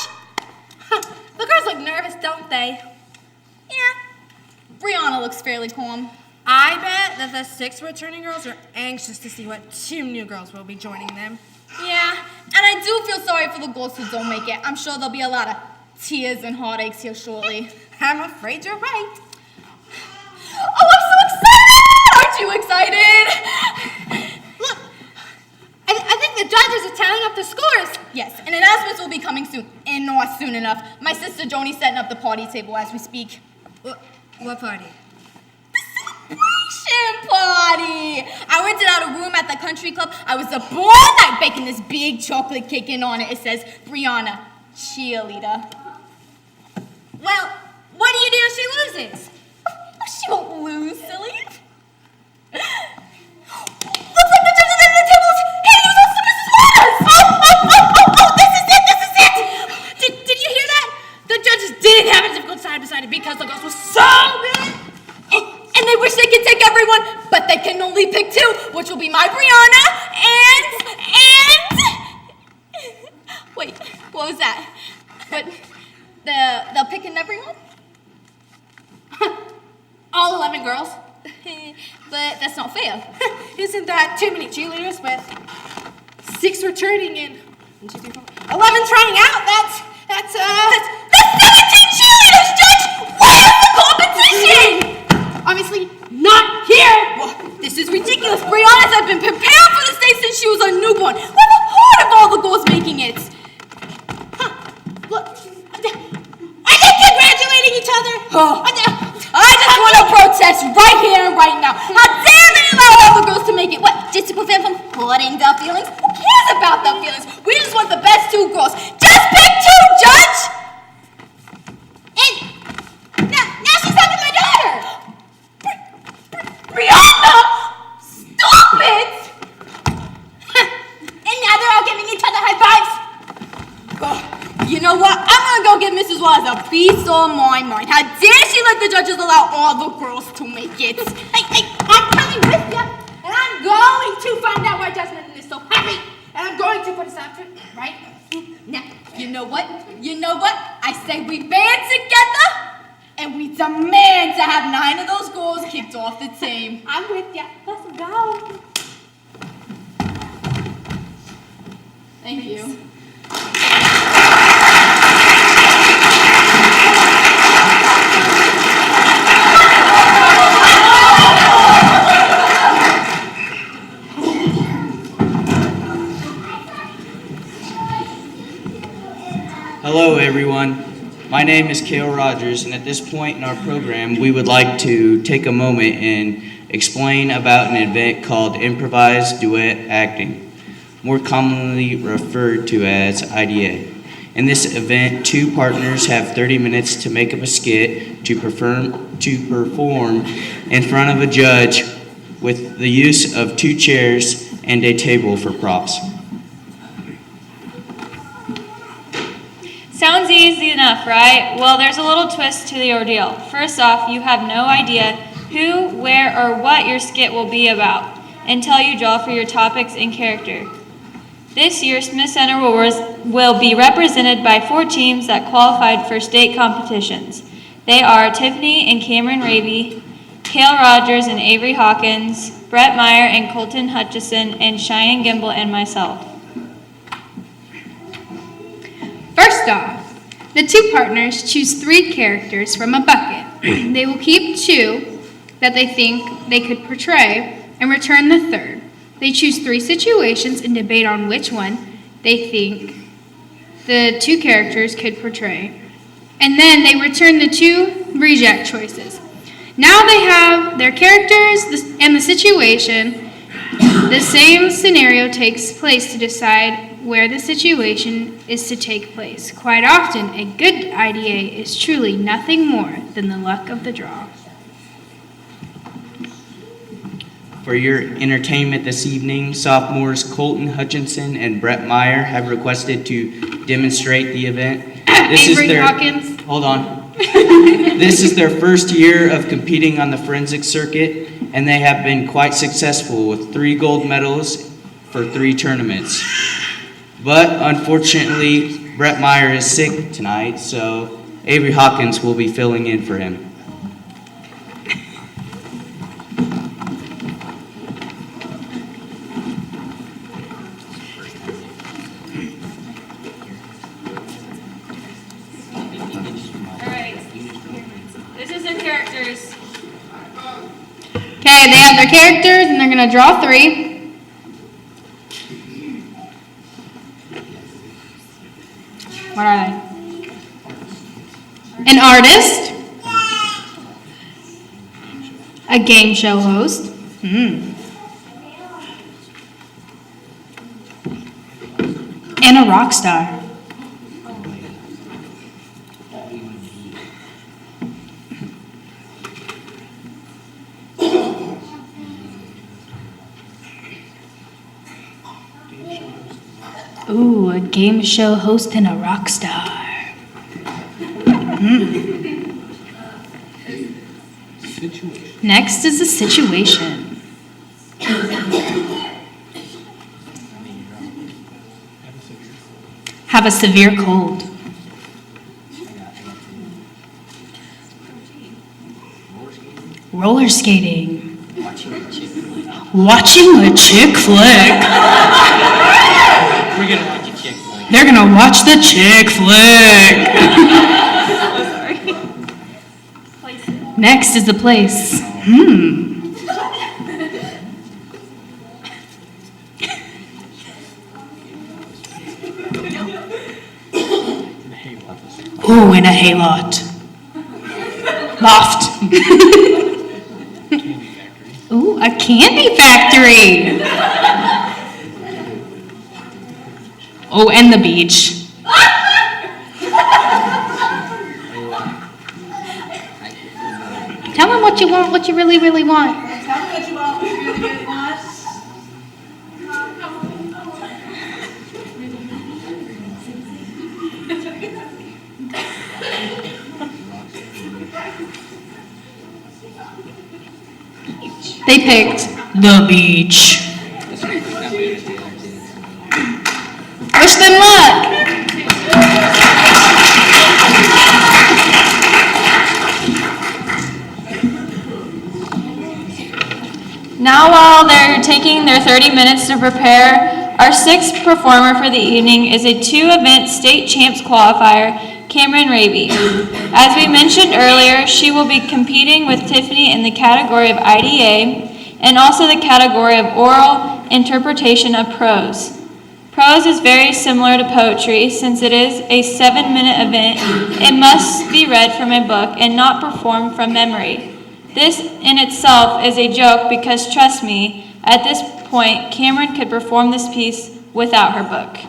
The girls look nervous, don't they? Yeah. Brianna looks fairly calm. I bet that the 6 returning girls are anxious to see what 2 new girls will be joining them. Yeah, and I do feel sorry for the girls who don't make it. I'm sure there'll be a lot of tears and heartaches here shortly. I'm afraid you're right. Oh, I'm so excited! Aren't you excited? Look, I think the judges are tallying up the scores. Yes, and announcements will be coming soon. And not soon enough. My sister Joni's setting up the party table as we speak. What party? Celebration party! I rented out a room at the country club. I was up all night baking this big chocolate cake, and on it it says, Brianna, cheerleader. Well, what do you do if she loses? She won't lose, silly. Looks like the judges at the tables handing themselves to Mrs. Waters! Oh, this is it! Did you hear that? The judges didn't have a difficult time deciding because the girls were so good! And they wish they could take everyone, but they can only pick two, which will be my Brianna and... Wait, what was that? But they'll pick in everyone? All 11 girls? But that's not fair. Isn't that too many cheerleaders with 6 returning and 1, 2, 3, 4, 11 trying out? That's 17 cheerleaders, Judge! Where's the competition? Obviously not here. Well, this is ridiculous. Brianna's have been preparing for the stage since she was a newborn. We're the heart of all the girls making it. Look, are they congratulating each other? I just want to protest right here and right now. How dare they allow all the girls to make it? What, just to prevent from hurting their feelings? Who cares about their feelings? We just want the best 2 girls. Just pick 2, Judge! And now she's having my daughter! Brianna! Stop it! And now they're all giving each other high fives. You know what? I'm gonna go give Mrs. Waters a piece of my mind. How dare she let the judges allow all the girls to make it? Hey, I'm coming with you, and I'm going to find out why Jasmine is so happy, and I'm going to put a stop to it right now. You know what? I say we band together, and we demand to have 9 of those girls kicked off the team. I'm with you. Let's go. Thank you. Hello everyone, my name is Cale Rogers, and at this point in our program we would like to take a moment and explain about an event called Improvised Duet Acting, more commonly referred to as IDA. In this event, 2 partners have 30 minutes to make up a skit to perform in front of a judge with the use of 2 chairs and a table for props. Sounds easy enough, right? Well, there's a little twist to the ordeal. First off, you have no idea who, where, or what your skit will be about until you draw for your topics and character. This year, Smith Center will be represented by 4 teams that qualified for state competitions. They are Tiffany and Cameron Raby, Cale Rogers and Avery Hawkins, Brett Meyer and Colton Hutchison, and Cheyenne Gimble and myself. First off, the 2 partners choose 3 characters from a bucket. They will keep 2 that they think they could portray and return the 3rd. They choose 3 situations and debate on which one they think the 2 characters could portray. And then they return the 2 reject choices. Now they have their characters and the situation. The same scenario takes place to decide where the situation is to take place. Quite often, a good IDA is truly nothing more than the luck of the draw. For your entertainment this evening, sophomores Colton Hutchinson and Brett Meyer have requested to demonstrate the event. Hawkins. Hold on. This is their first year of competing on the forensics circuit, and they have been quite successful with 3 gold medals for 3 tournaments. But unfortunately, Brett Meyer is sick tonight, so Avery Hawkins will be filling in for him. Characters. Okay, they have their characters and they're going to draw 3. What are they? An artist, a game show host, and a rock star. Ooh, a game show host and a rock star. Next is a situation. Have a severe cold. Roller skating. Watching a chick flick. We're gonna watch a chick flick. They're gonna watch the chick flick. Next is the place. Ooh, in a hayloft. Loft. Ooh, a candy factory. Oh, and the beach. Tell them what you want, what you really, really want. Tell me what you want, what you really, really want. They picked the beach. Wish them luck. Now, while they're taking their 30 minutes to prepare, our sixth performer for the evening is a 2-event state champs qualifier, Cameron Raby. As we mentioned earlier, she will be competing with Tiffany in the category of IDA and also the category of oral interpretation of prose. Prose is very similar to poetry since it is a 7-minute event. It must be read from a book and not performed from memory. This in itself is a joke because, trust me, at this point, Cameron could perform this piece without her book.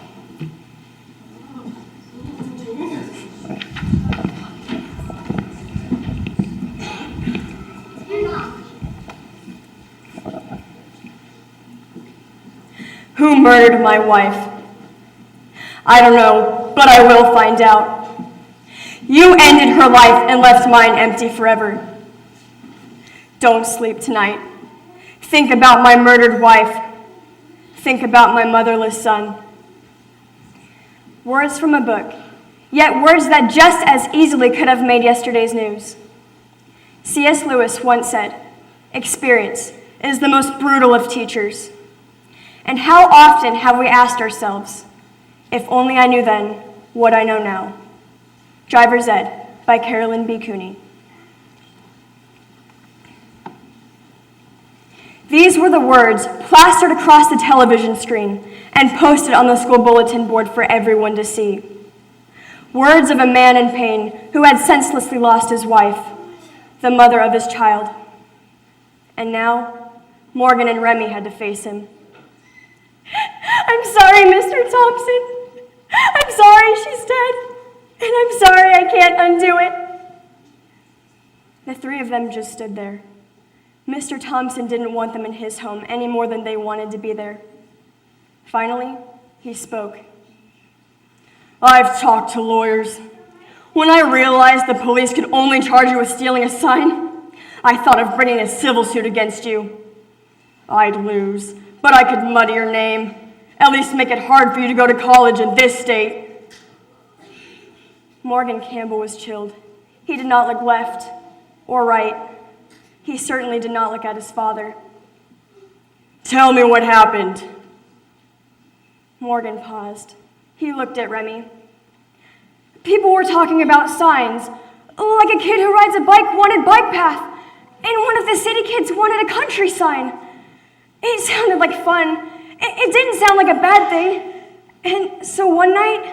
Who murdered my wife? I don't know, but I will find out. You ended her life and left mine empty forever. Don't sleep tonight. Think about my murdered wife. Think about my motherless son. Words from a book, yet words that just as easily could have made yesterday's news. C.S. Lewis once said, "Experience is the most brutal of teachers." And how often have we asked ourselves, if only I knew then what I know now? Driver's Ed by Carolyn B. Cooney. These were the words plastered across the television screen and posted on the school bulletin board for everyone to see. Words of a man in pain who had senselessly lost his wife, the mother of his child. And now, Morgan and Remy had to face him. "I'm sorry, Mr. Thompson. I'm sorry she's dead. And I'm sorry I can't undo it." The three of them just stood there. Mr. Thompson didn't want them in his home any more than they wanted to be there. Finally, he spoke. "I've talked to lawyers. When I realized the police could only charge you with stealing a sign, I thought of bringing a civil suit against you. I'd lose, but I could muddy your name, at least make it hard for you to go to college in this state." Morgan Campbell was chilled. He did not look left or right. He certainly did not look at his father. "Tell me what happened." Morgan paused. He looked at Remy. "People were talking about signs, like a kid who rides a bike wanted bike path, and one of the city kids wanted a country sign. It sounded like fun. It didn't sound like a bad thing. And so one night,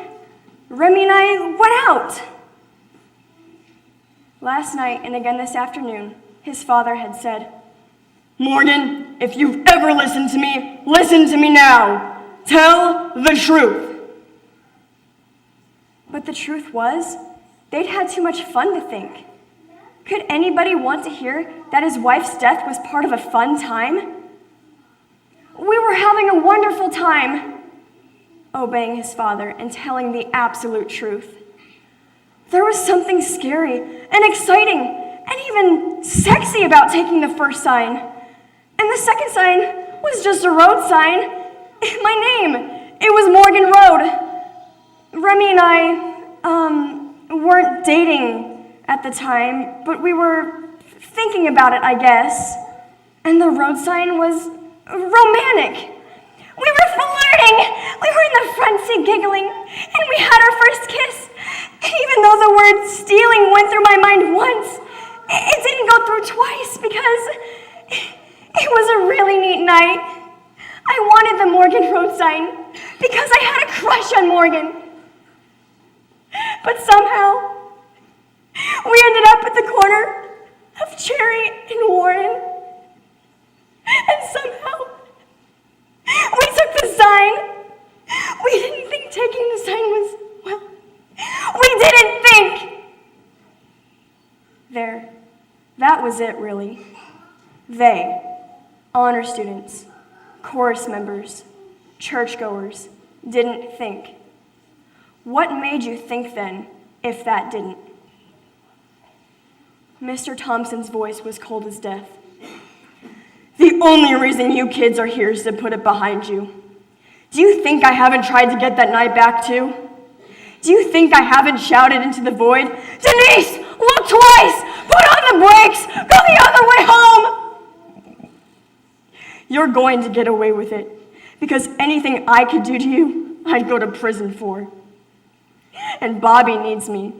Remy and I went out." Last night and again this afternoon, his father had said, "Morgan, if you've ever listened to me, listen to me now. Tell the truth." But the truth was, they'd had too much fun to think. Could anybody want to hear that his wife's death was part of a fun time? "We were having a wonderful time." obeying his father and telling the absolute truth. There was something scary and exciting and even sexy about taking the first sign. And the second sign was just a road sign. My name, it was Morgan Road. Remy and I weren't dating at the time, but we were thinking about it, I guess. And the road sign was romantic. We were flirting. We were in the front seat giggling, and we had our first kiss. And even though the word stealing went through my mind once, it didn't go through twice because it was a really neat night. I wanted the Morgan Road sign because I had a crush on Morgan. But somehow, we ended up at the corner of Cherry and Warren. And somehow, we took the sign. We didn't think taking the sign was, well, we didn't think. There, that was it, really. They, honor students, chorus members, churchgoers, didn't think. What made you think then, if that didn't? Mr. Thompson's voice was cold as death. The only reason you kids are here is to put it behind you. Do you think I haven't tried to get that night back too? Do you think I haven't shouted into the void, "Denise, look twice! Put on the brakes! Go the other way home!" You're going to get away with it, because anything I could do to you, I'd go to prison for. And Bobby needs me.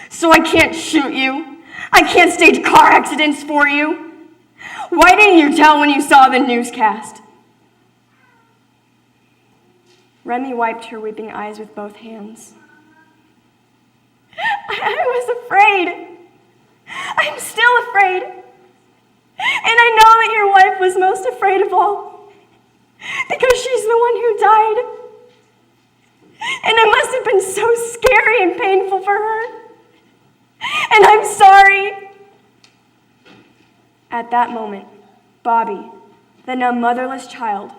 So I can't shoot you. I can't stage car accidents for you. Why didn't you tell when you saw the newscast? Remy wiped her weeping eyes with both hands. I was afraid. I'm still afraid. And I know that your wife was most afraid of all, because she's the one who died. And it must have been so scary and painful for her. And I'm sorry. At that moment, Bobby, the now motherless child,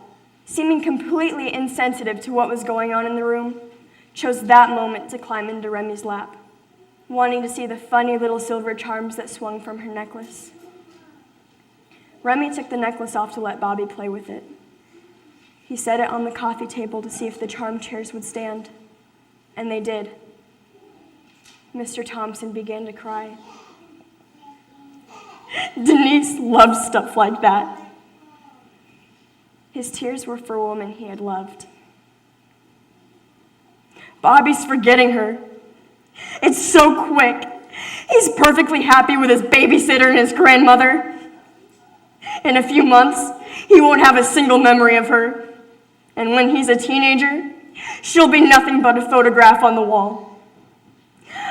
seeming completely insensitive to what was going on in the room, chose that moment to climb into Remy's lap, wanting to see the funny little silver charms that swung from her necklace. Remy took the necklace off to let Bobby play with it. He set it on the coffee table to see if the charm chairs would stand, and they did. Mr. Thompson began to cry. Denise loved stuff like that. His tears were for a woman he had loved. Bobby's forgetting her. It's so quick. He's perfectly happy with his babysitter and his grandmother. In a few months, he won't have a single memory of her. And when he's a teenager, she'll be nothing but a photograph on the wall.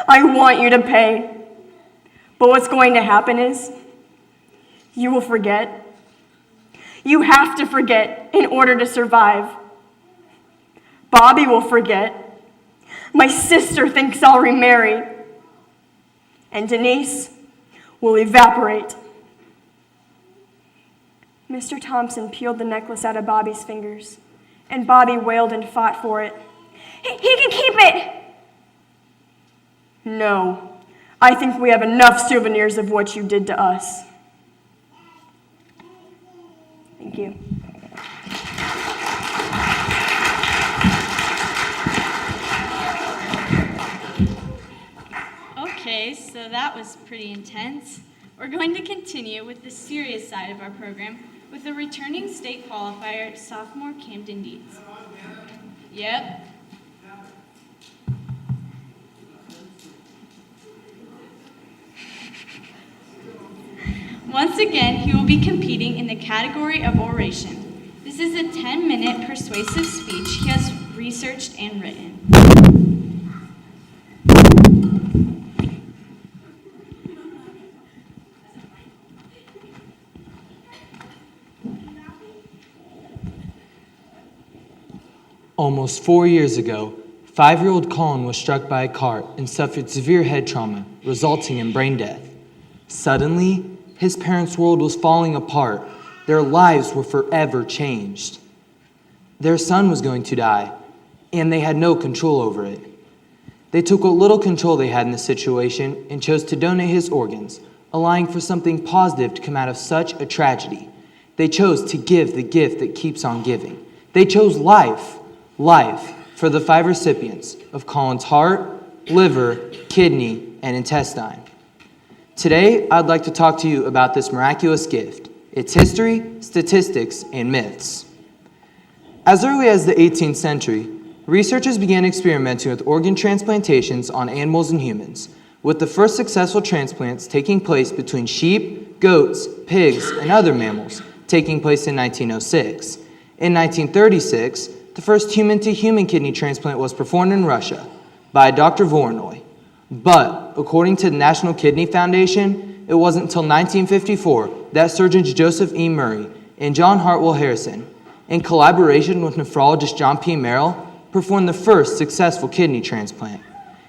I want you to pay. But what's going to happen is, you will forget. You have to forget in order to survive. Bobby will forget. My sister thinks I'll remarry. And Denise will evaporate. Mr. Thompson peeled the necklace out of Bobby's fingers, and Bobby wailed and fought for it. He can keep it! No, I think we have enough souvenirs of what you did to us. Thank you. Okay, so that was pretty intense. We're going to continue with the serious side of our program with the returning state qualifier, sophomore Camden Deeds. Yep. Once again, he will be competing in the category of oration. This is a 10-minute persuasive speech he has researched and written. Almost 4 years ago, 5-year-old Colin was struck by a cart and suffered severe head trauma, resulting in brain death. Suddenly, his parents' world was falling apart. Their lives were forever changed. Their son was going to die, and they had no control over it. They took what little control they had in the situation and chose to donate his organs, allowing for something positive to come out of such a tragedy. They chose to give the gift that keeps on giving. They chose life for the 5 recipients of Colin's heart, liver, kidney, and intestine. Today, I'd like to talk to you about this miraculous gift, its history, statistics, and myths. As early as the 18th century, researchers began experimenting with organ transplantations on animals and humans, with the first successful transplants taking place between sheep, goats, pigs, and other mammals, taking place in 1906. In 1936, the first human-to-human kidney transplant was performed in Russia by Dr. Voronoi. But, according to the National Kidney Foundation, it wasn't until 1954 that surgeons Joseph E. Murray and John Hartwell Harrison, in collaboration with nephrologist John P. Merrill, performed the first successful kidney transplant.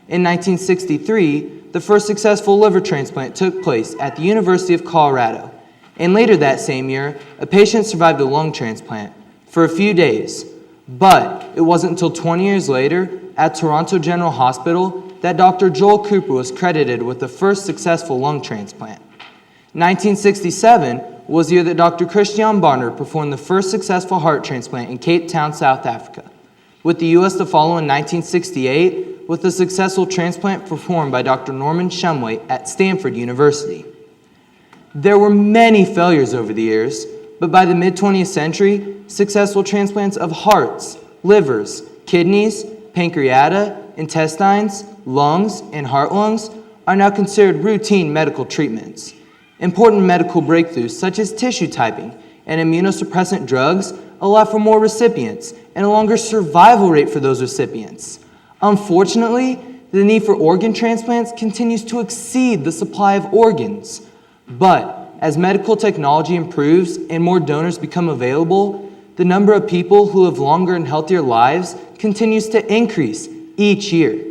In 1963, the first successful liver transplant took place at the University of Colorado. And later that same year, a patient survived a lung transplant for a few days. But it wasn't until 20 years later at Toronto General Hospital that Dr. Joel Cooper was credited with the first successful lung transplant. 1967 was the year that Dr. Christian Barnard performed the first successful heart transplant in Cape Town, South Africa, with the U.S. to follow in 1968 with a successful transplant performed by Dr. Norman Shumway at Stanford University. There were many failures over the years, but by the mid-20th century, successful transplants of hearts, livers, kidneys, pancreata, intestines, lungs, and heart lungs are now considered routine medical treatments. Important medical breakthroughs such as tissue typing and immunosuppressant drugs allow for more recipients and a longer survival rate for those recipients. Unfortunately, the need for organ transplants continues to exceed the supply of organs. But as medical technology improves and more donors become available, the number of people who live longer and healthier lives continues to increase each year.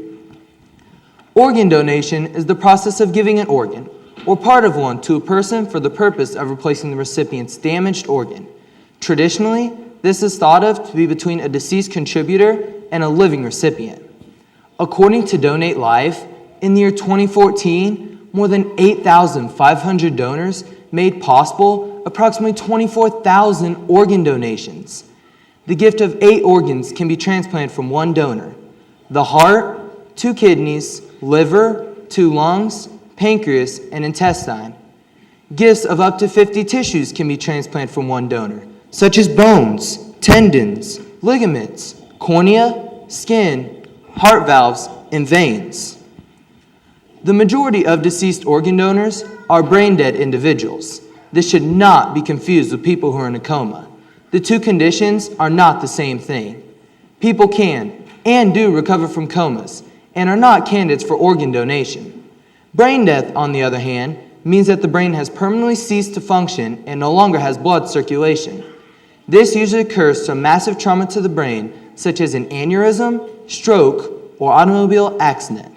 Organ donation is the process of giving an organ, or part of one, to a person for the purpose of replacing the recipient's damaged organ. Traditionally, this is thought of to be between a deceased contributor and a living recipient. According to Donate Life, in the year 2014, more than 8,500 donors made possible approximately 24,000 organ donations. The gift of 8 organs can be transplanted from one donor: the heart, 2 kidneys, liver, 2 lungs, pancreas, and intestine. Gifts of up to 50 tissues can be transplanted from one donor, such as bones, tendons, ligaments, cornea, skin, heart valves, and veins. The majority of deceased organ donors are brain-dead individuals. This should not be confused with people who are in a coma. The two conditions are not the same thing. People can and do recover from comas and are not candidates for organ donation. Brain death, on the other hand, means that the brain has permanently ceased to function and no longer has blood circulation. This usually occurs from massive trauma to the brain, such as an aneurysm, stroke, or automobile accident.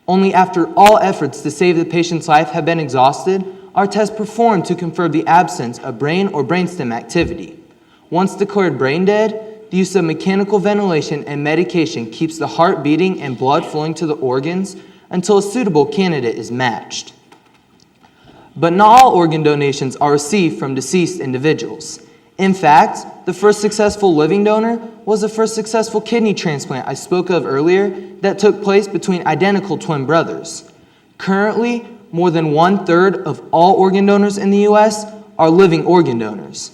Only after all efforts to save the patient's life have been exhausted are tests performed to confirm the absence of brain or brainstem activity. Once declared brain dead, the use of mechanical ventilation and medication keeps the heart beating and blood flowing to the organs until a suitable candidate is matched. But not all organ donations are received from deceased individuals. In fact, the first successful living donor was the first successful kidney transplant I spoke of earlier that took place between identical twin brothers. Currently, more than 1/3 of all organ donors in the U.S. are living organ donors.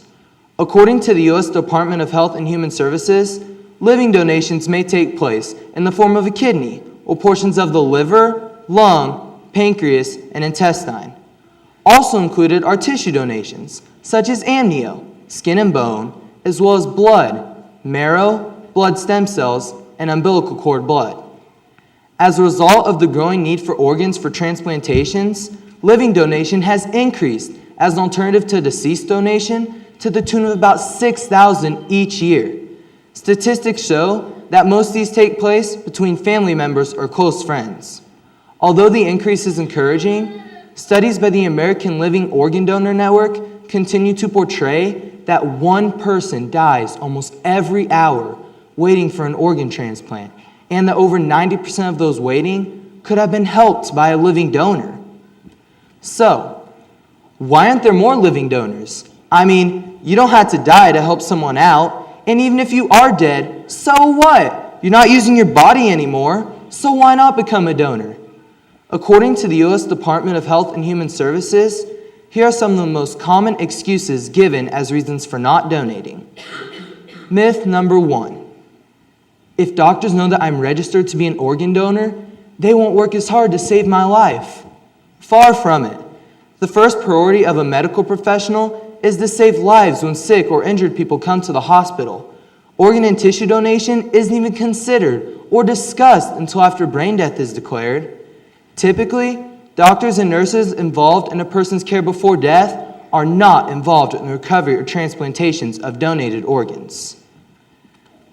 According to the U.S. Department of Health and Human Services, living donations may take place in the form of a kidney or portions of the liver, lung, pancreas, and intestine. Also included are tissue donations, such as amnio, skin and bone, as well as blood, marrow, blood stem cells, and umbilical cord blood. As a result of the growing need for organs for transplantations, living donation has increased as an alternative to deceased donation to the tune of about 6,000 each year. Statistics show that most of these take place between family members or close friends. Although the increase is encouraging, studies by the American Living Organ Donor Network continue to portray that one person dies almost every hour waiting for an organ transplant, and that over 90% of those waiting could have been helped by a living donor. So, why aren't there more living donors? I mean, you don't have to die to help someone out, and even if you are dead, so what? You're not using your body anymore, so why not become a donor? According to the U.S. Department of Health and Human Services, here are some of the most common excuses given as reasons for not donating. Myth number 1. If doctors know that I'm registered to be an organ donor, they won't work as hard to save my life. Far from it. The first priority of a medical professional is to save lives when sick or injured people come to the hospital. Organ and tissue donation isn't even considered or discussed until after brain death is declared. Typically, doctors and nurses involved in a person's care before death are not involved in the recovery or transplantations of donated organs.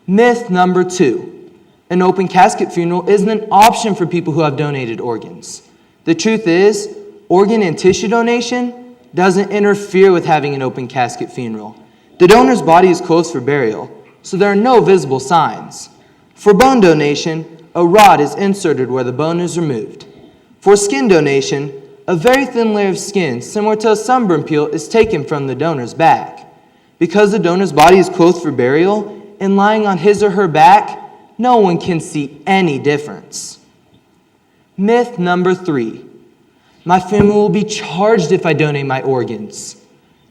Myth number 2. An open casket funeral isn't an option for people who have donated organs. The truth is, organ and tissue donation doesn't interfere with having an open casket funeral. The donor's body is closed for burial, so there are no visible signs. For bone donation, a rod is inserted where the bone is removed. For skin donation, a very thin layer of skin, similar to a sunburn peel, is taken from the donor's back. Because the donor's body is closed for burial and lying on his or her back, no one can see any difference. Myth number 3. My family will be charged if I donate my organs.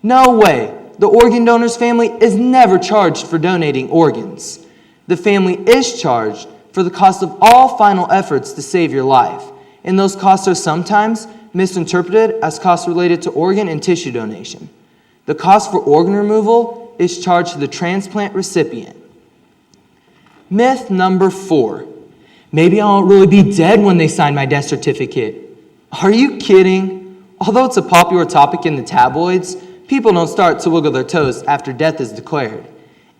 No way. The organ donor's family is never charged for donating organs. The family is charged for the cost of all final efforts to save your life, and those costs are sometimes misinterpreted as costs related to organ and tissue donation. The cost for organ removal is charged to the transplant recipient. Myth number 4. Maybe I won't really be dead when they sign my death certificate. Are you kidding? Although it's a popular topic in the tabloids, people don't start to wiggle their toes after death is declared.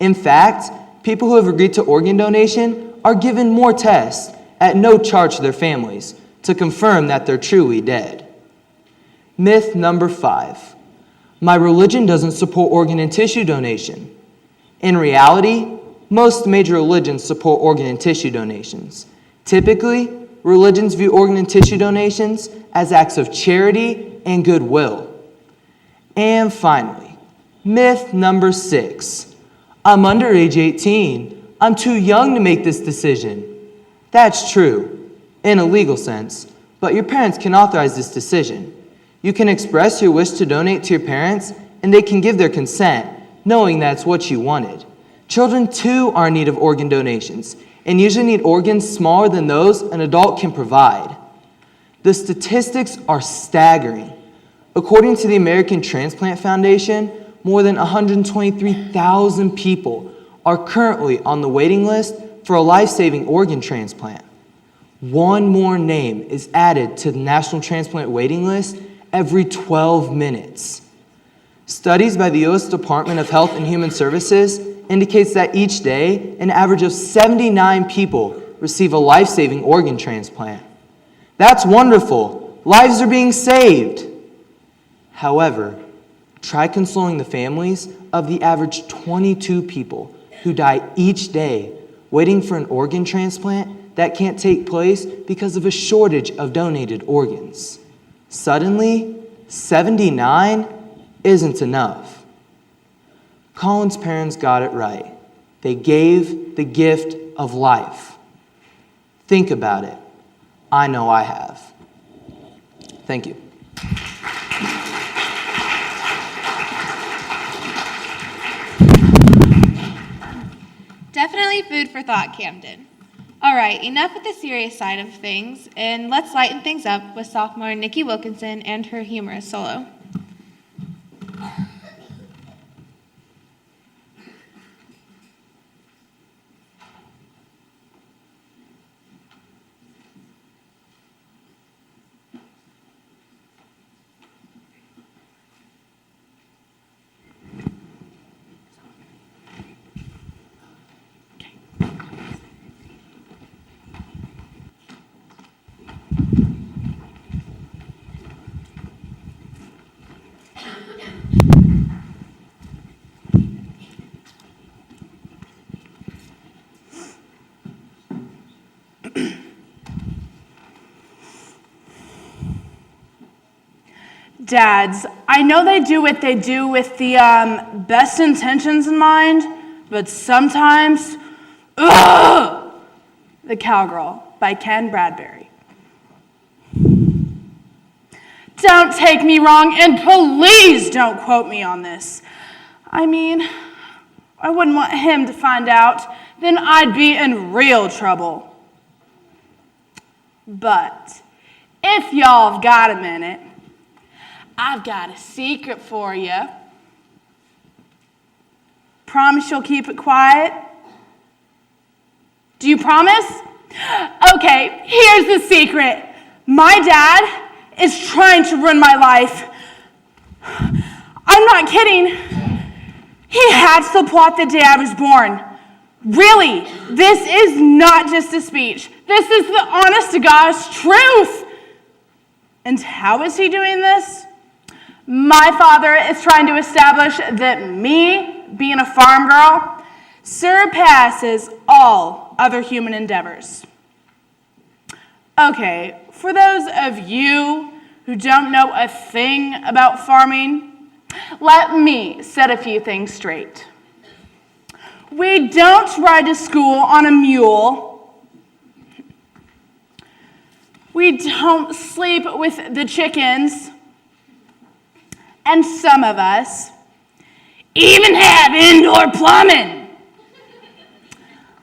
In fact, people who have agreed to organ donation are given more tests at no charge to their families to confirm that they're truly dead. Myth number 5. My religion doesn't support organ and tissue donation. In reality, most major religions support organ and tissue donations. Typically, religions view organ and tissue donations as acts of charity and goodwill. And finally, myth number 6. I'm under age 18. I'm too young to make this decision. That's true, in a legal sense, but your parents can authorize this decision. You can express your wish to donate to your parents, and they can give their consent, knowing that's what you wanted. Children, too, are in need of organ donations, and usually need organs smaller than those an adult can provide. The statistics are staggering. According to the American Transplant Foundation, more than 123,000 people are currently on the waiting list for a life-saving organ transplant. One more name is added to the national transplant waiting list every 12 minutes. Studies by the U.S. Department of Health and Human Services indicates that each day, an average of 79 people receive a life-saving organ transplant. That's wonderful. Lives are being saved. However, try consoling the families of the average 22 people who die each day waiting for an organ transplant that can't take place because of a shortage of donated organs. Suddenly, 79 isn't enough. Colin's parents got it right. They gave the gift of life. Think about it. I know I have. Thank you. Definitely food for thought, Camden. All right, enough with the serious side of things, and let's lighten things up with sophomore Nikki Wilkinson and her humorous solo. Dads, I know they do what they do with the best intentions in mind, but sometimes, ugh! The Cowgirl by Ken Bradbury. Don't take me wrong, and please don't quote me on this. I mean, I wouldn't want him to find out, then I'd be in real trouble. But if y'all have got a minute, I've got a secret for you. Promise you'll keep it quiet? Do you promise? Okay, here's the secret. My dad is trying to ruin my life. I'm not kidding. He hatched the plot the day I was born. Really, this is not just a speech. This is the honest to God's truth. And how is he doing this? My father is trying to establish that me, being a farm girl, surpasses all other human endeavors. Okay, for those of you who don't know a thing about farming, let me set a few things straight. We don't ride to school on a mule. We don't sleep with the chickens. And some of us even have indoor plumbing.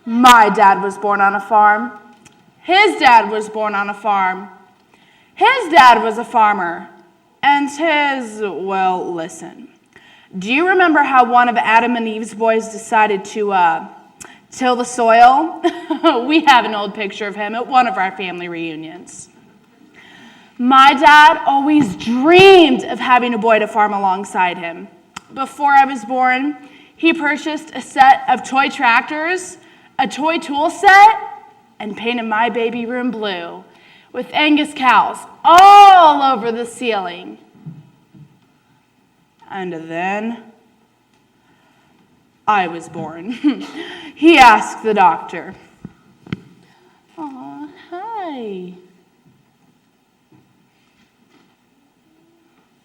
My dad was born on a farm. His dad was born on a farm. His dad was a farmer. And well, listen. Do you remember how one of Adam and Eve's boys decided to till the soil? We have an old picture of him at one of our family reunions. My dad always dreamed of having a boy to farm alongside him. Before I was born, he purchased a set of toy tractors, a toy tool set, and painted my baby room blue with Angus cows all over the ceiling. And then I was born. He asked the doctor, "Aw, hi.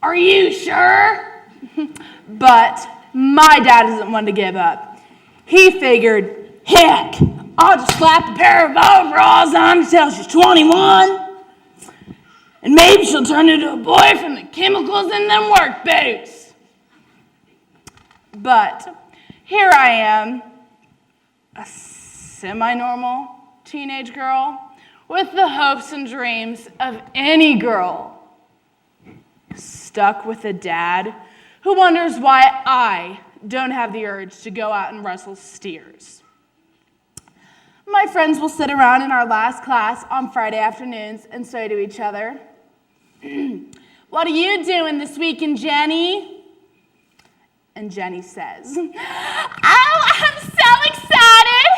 Are you sure?" But my dad isn't one to give up. He figured, heck, I'll just slap a pair of overalls on until she's 21. And maybe she'll turn into a boy from the chemicals in them work boots. But here I am, a semi-normal teenage girl with the hopes and dreams of any girl, stuck with a dad who wonders why I don't have the urge to go out and wrestle steers. My friends will sit around in our last class on Friday afternoons and say to each other, "What are you doing this weekend, Jenny?" And Jenny says, "Oh, I'm so excited!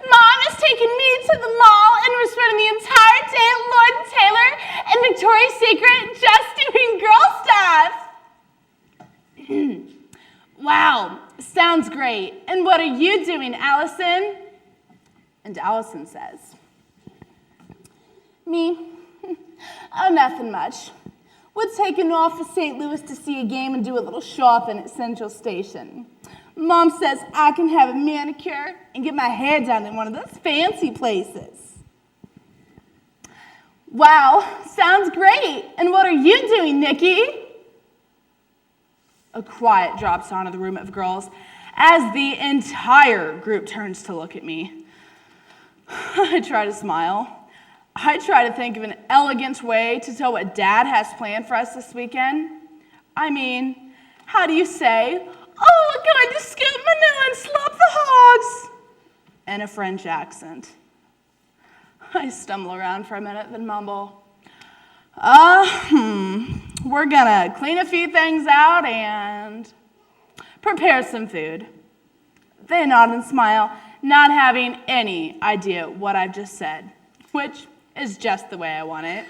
Mom is taking me to the mall and we're spending the entire day at Lord & Taylor and Victoria's Secret just doing girl stuff." "Wow, sounds great. And what are you doing, Allison?" And Allison says, "Me? Oh, nothing much. We're taking off to St. Louis to see a game and do a little shopping at Central Station. Mom says I can have a manicure and get my hair done in one of those fancy places." "Wow, sounds great. And what are you doing, Nikki?" A quiet drops onto the room of girls as the entire group turns to look at me. I try to smile. I try to think of an elegant way to tell what Dad has planned for us this weekend. I mean, how do you say, "Oh, we're going to scoop manure and slop the hogs," in a French accent? I stumble around for a minute, then mumble, we're gonna clean a few things out and prepare some food." They nod and smile, not having any idea what I've just said, which is just the way I want it.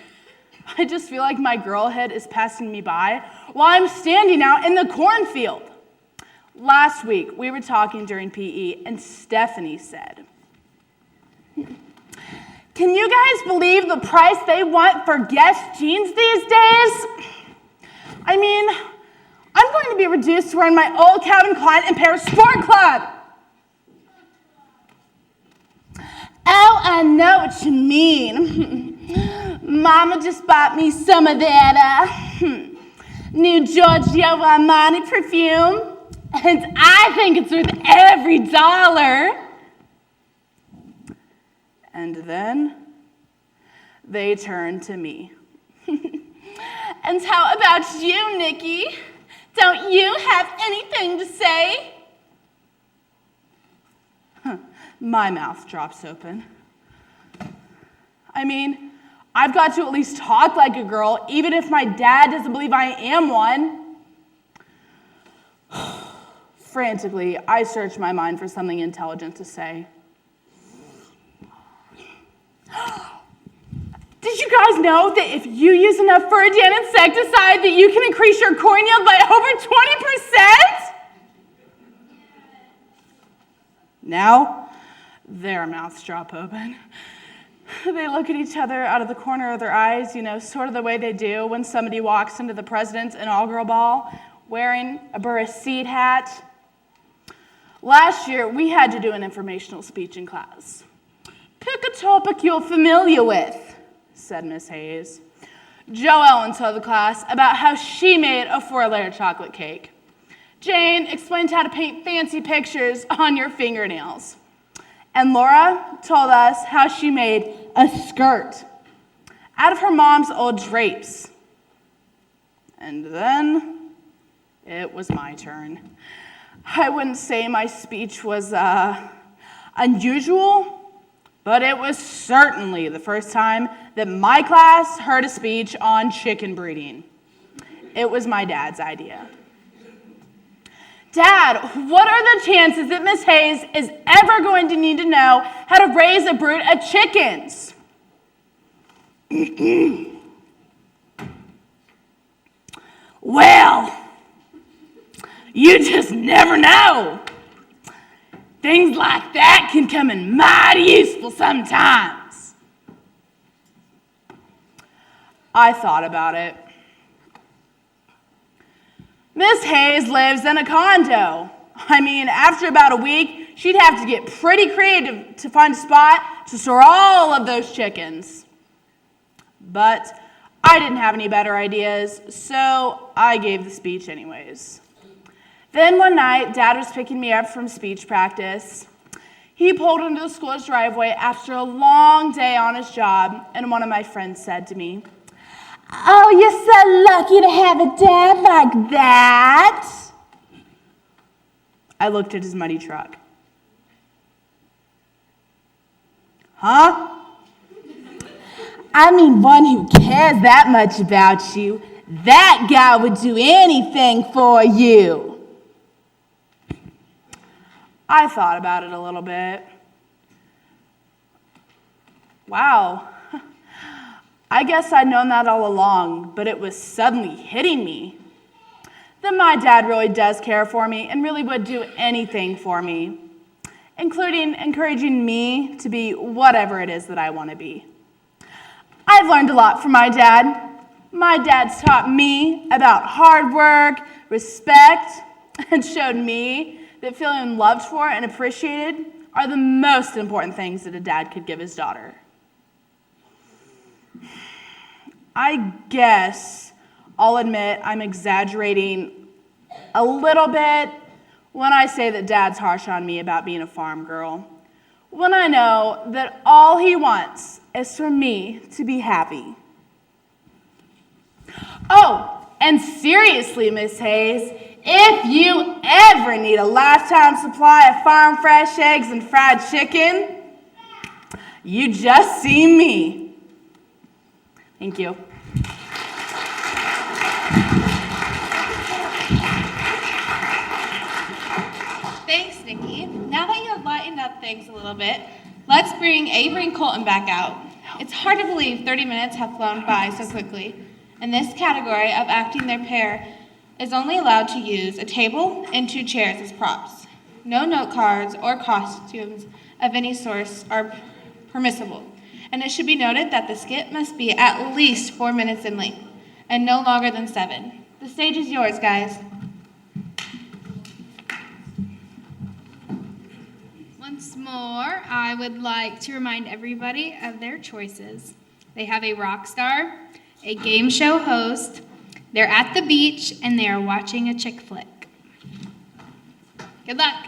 I just feel like my girlhood is passing me by while I'm standing out in the cornfield. Last week, we were talking during PE, and Stephanie said, "Can you guys believe the price they want for Guess jeans these days? I mean, I'm going to be reduced to wearing my old Calvin Klein and Paris Sport Club. Oh, I know what you mean. Mama just bought me some of that new Giorgio Armani perfume, and I think it's worth every dollar. And then they turned to me. And how about you, Nikki? Don't you have anything to say? My mouth drops open. I mean, I've got to at least talk like a girl, even if my dad doesn't believe I am one. Frantically, I searched my mind for something intelligent to say. Did you guys know that if you use enough Furdan insecticide that you can increase your corn yield by over 20%? Now, their mouths drop open. They look at each other out of the corner of their eyes, sort of the way they do when somebody walks into the president's inaugural ball wearing a Burris Seed hat. Last year, we had to do an informational speech in class. Pick a topic you're familiar with, said Miss Hayes. Jo Ellen told the class about how she made a 4-layer chocolate cake. Jane explained how to paint fancy pictures on your fingernails. And Laura told us how she made a skirt out of her mom's old drapes. And then it was my turn. I wouldn't say my speech was unusual, but it was certainly the first time that my class heard a speech on chicken breeding. It was my dad's idea. Dad, what are the chances that Miss Hayes is ever going to need to know how to raise a brood of chickens? Well, you just never know. Things like that can come in mighty useful sometimes. I thought about it. Miss Hayes lives in a condo. I mean, after about a week, she'd have to get pretty creative to find a spot to store all of those chickens. But I didn't have any better ideas, so I gave the speech anyways. Then one night, Dad was picking me up from speech practice. He pulled into the school's driveway after a long day on his job, and one of my friends said to me, "Oh, you're so lucky to have a dad like that." I looked at his muddy truck. Huh? I mean, one who cares that much about you. That guy would do anything for you. I thought about it a little bit. Wow. I guess I'd known that all along, but it was suddenly hitting me that my dad really does care for me and really would do anything for me, including encouraging me to be whatever it is that I want to be. I've learned a lot from my dad. My dad's taught me about hard work, respect, and showed me that feeling loved for and appreciated are the most important things that a dad could give his daughter. I guess I'll admit I'm exaggerating a little bit when I say that Dad's harsh on me about being a farm girl, when I know that all he wants is for me to be happy. Oh, and seriously, Miss Hayes, if you ever need a lifetime supply of farm fresh eggs and fried chicken, you just see me. Thank you. Thanks, Nikki. Now that you have lightened up things a little bit, let's bring Avery and Colton back out. It's hard to believe 30 minutes have flown by so quickly. In this category of acting their pair is only allowed to use a table and 2 chairs as props. No note cards or costumes of any sort are permissible. And it should be noted that the skit must be at least 4 minutes in length and no longer than 7. The stage is yours, guys. Once more, I would like to remind everybody of their choices. They have a rock star, a game show host, they're at the beach, and they are watching a chick flick. Good luck.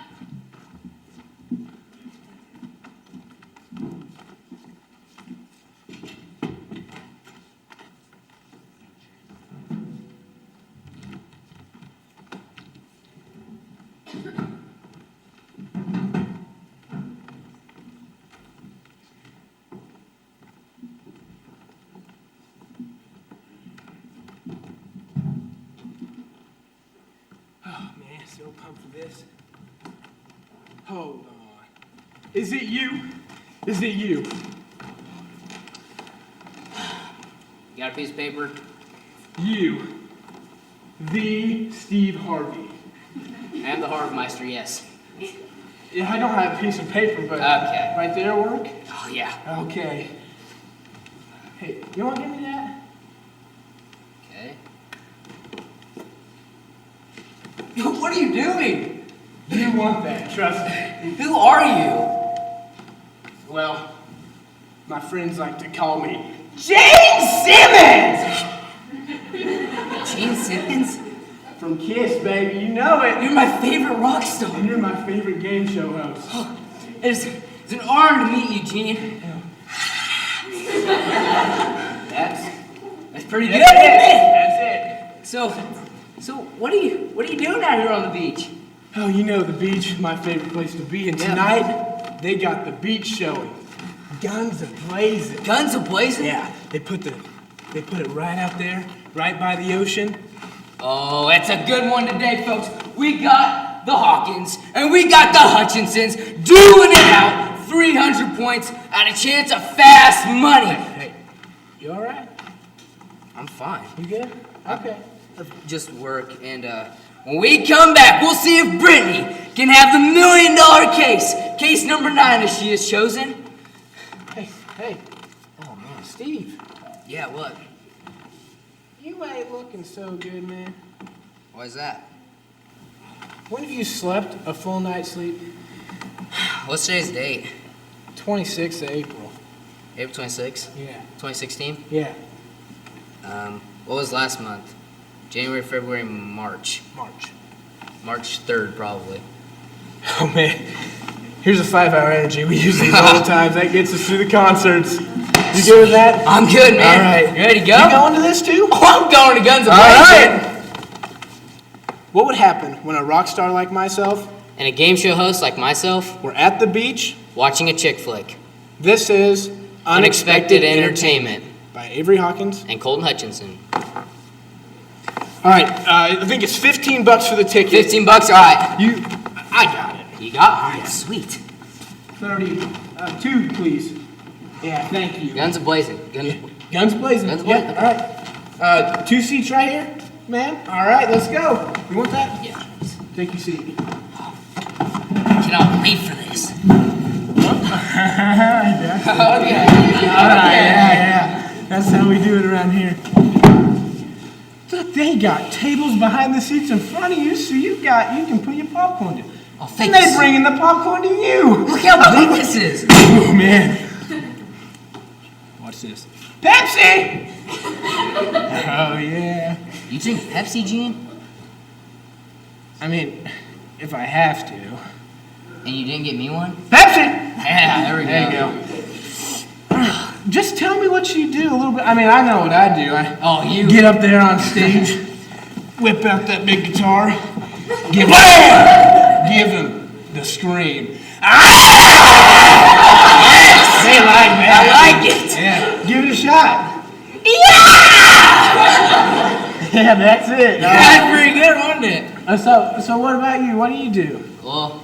So pumped for this. Hold on. Is it you? Is it you? You got a piece of paper? You. The Steve Harvey. I am the Harvemeister, yes. Yeah, I don't have a piece of paper, but okay. Right there work? Oh, yeah. Okay. Hey, you want to give me that? Okay. What are you doing? You want that, trust me. Who are you? Well, my friends like to call me Gene Simmons! Gene Simmons? From Kiss, baby, you know it. You're my favorite rock star. And you're my favorite game show host. It's an honor to meet you, Gene. That's pretty good, isn't it? That's it. So what are you doing out here on the beach? Oh, you know the beach, my favorite place to be. And tonight, they got the beach showing. Guns a-blazing. Guns a-blazing? Yeah, they put it right out there, right by the ocean. Oh, it's a good one today, folks. We got the Hawkins and we got the Hutchinsons dueling it out. 300 points at a chance of fast money. Hey, you all right? I'm fine. You good? Okay. Just work, and when we come back, we'll see if Brittany can have the $1 million case. Case number 9, as she is chosen. Hey. Oh, man, Steve. Yeah, what? You ain't looking so good, man. Why is that? When have you slept a full night's sleep? What's today's date? 26th of April. April 26th? Yeah. 2016? Yeah. What was last month? January, February, March. March 3rd, probably. Oh, man. Here's a 5-hour energy. We use these all the time. That gets us through the concerts. You good with that? I'm good, man. All right. You ready to go? You going to this, too? Oh, I'm going to Guns N' All Blazing. right. What would happen when a rock star like myself And a game show host like myself were at the beach watching a chick flick? This is Unexpected Entertainment by Avery Hawkins and Colton Hutchinson. All right, I think it's $15 for the ticket. $15, all right. I got it. You got it? Sweet. 30, 2, please. Yeah, thank you. Guns a-blazing. Guns blazing. Guns blazing. Yeah, all right. 2 seats right here, man. All right, let's go. You want that? Yeah. Take your seat. Cannot wait for this. Okay. All right, yeah. That's how we do it around here. Look, they got tables behind the seats in front of you, so you can put your popcorn in. Oh, And thanks. they bringing the popcorn to you. Look how big this is. Oh, man. What's this? Pepsi! Oh, yeah. You drink Pepsi, Gene? I mean, if I have to. And you didn't get me one? Pepsi! Yeah, there we go. There you go. Just tell me what you do a little bit. I mean, I know what I do. I get up there on stage, whip out that big guitar, give him the scream. Yes! They like that. I like it. Yeah, give it a shot. Yeah! Yeah, that's it. That's pretty good, wasn't it? So what about you? What do you do? Well,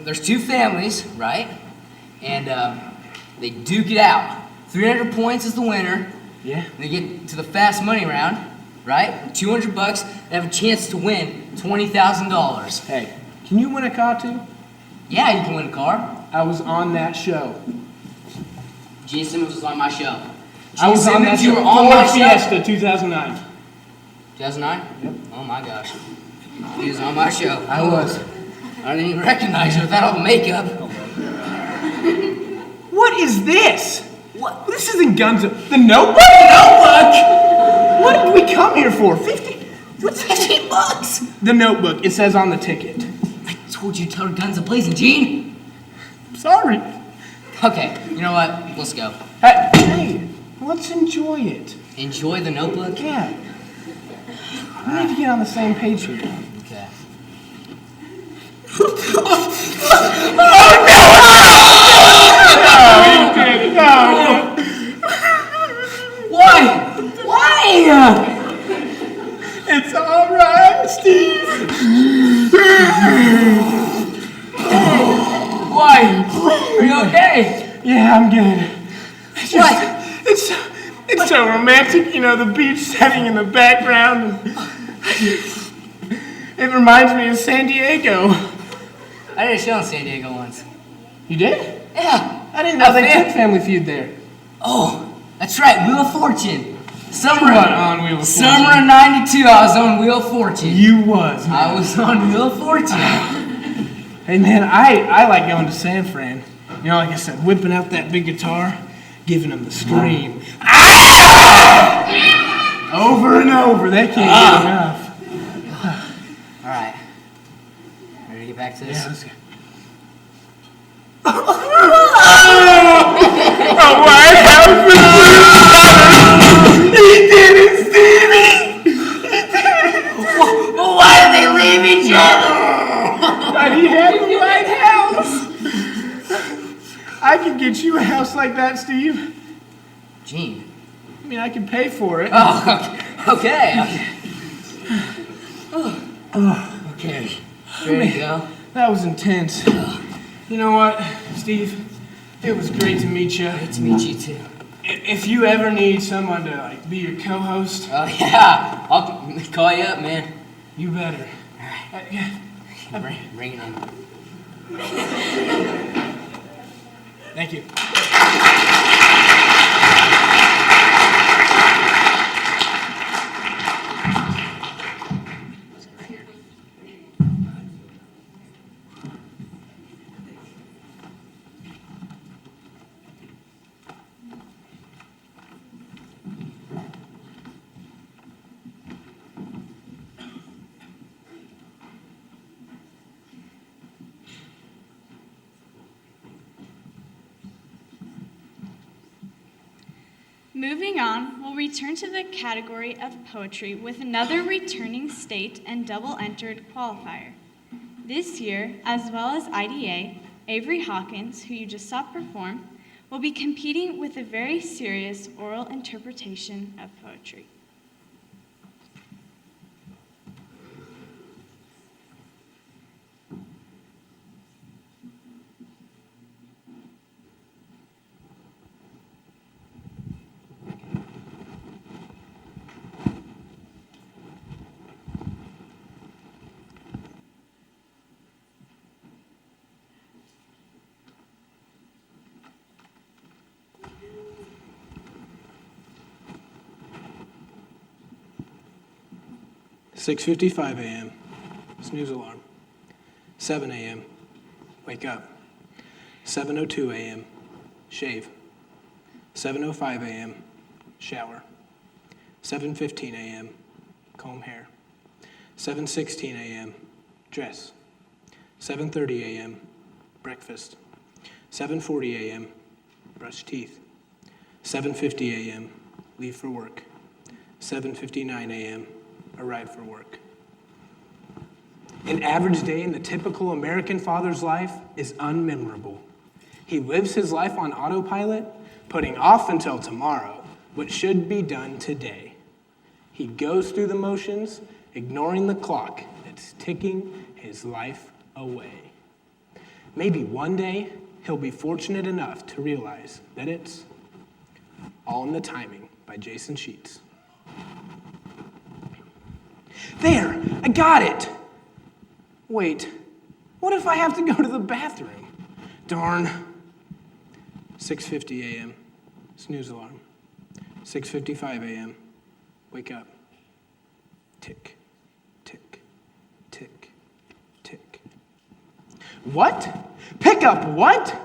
there's 2 families, right? And they duke it out. 300 points is the winner. Yeah. They get to the fast money round, right? $200. They have a chance to win $20,000. Hey, can you win a car too? Yeah, you can win a car. I was on that show. Gene Simmons was on my show. I was on that show. You were on my show. Fiesta 2009. 2009? Yep. Oh my gosh. He was on my show. I was. I didn't even recognize you without all the makeup. What is this? What? This isn't Guns of... The Notebook? Notebook! What did we come here for? 50? What's $15? The Notebook. It says on the ticket. I told you to tell her guns a-blazing, Gene. Sorry. Okay, you know what? Let's go. Hey, let's enjoy it. Enjoy the Notebook? Yeah. We need to get on the same page here. Okay. No. Why? It's all right, Steve. Why? Are you okay? Yeah, I'm good. What? It's so romantic, you know, the beach setting in the background. It reminds me of San Diego. I did a show in San Diego once. You did? Yeah. I didn't know they took Family Feud there. Oh, that's right, Wheel of Fortune. Summer on Wheel of Fortune? Summer of '92, I was on Wheel of Fortune. You was, man. I was on Wheel of Fortune. Hey, man, I like going to San Fran. You know, like I said, whipping out that big guitar, giving them the scream. Over and over. They can't get enough. All right. Ready to get back to this? Yeah, let's go. Oh, White House was He did it, Stevie! He did it! Well, why did they leave each other? But he had the White House! I could get you a house like that, Steve. Gene. I mean, I could pay for it. Oh, okay. Okay. Ready to go? That was intense. You know what, Steve? It was great to meet you. Great to meet you, too. If you ever need someone to, like, be your co-host... Oh, yeah. I'll call you up, man. You better. All right. Yeah. Bring it in. Thank you. Moving on, we'll return to the category of poetry with another returning state and double-entered qualifier. This year, as well as IDA, Avery Hawkins, who you just saw perform, will be competing with a very serious oral interpretation of poetry. $6:55 a.m. Snooze alarm. 7 a.m. Wake up. 7:02 a.m. Shave. 7:05 a.m. Shower. 7:15 a.m. Comb hair. 7:16 a.m. Dress. 7:30 a.m. Breakfast. 7:40 a.m. Brush teeth. 7:50 a.m. Leave for work. 7:59 a.m. Arrive for work. An average day in the typical American father's life is unmemorable. He lives his life on autopilot, putting off until tomorrow what should be done today. He goes through the motions, ignoring the clock that's ticking his life away. Maybe one day he'll be fortunate enough to realize that it's all in the timing by Jason Sheets. There, I got it. Wait, what if I have to go to the bathroom? Darn. 6:50 a.m. Snooze alarm. 6:55 a.m. Wake up. tick, tick, tick, tick. What? Pick up what?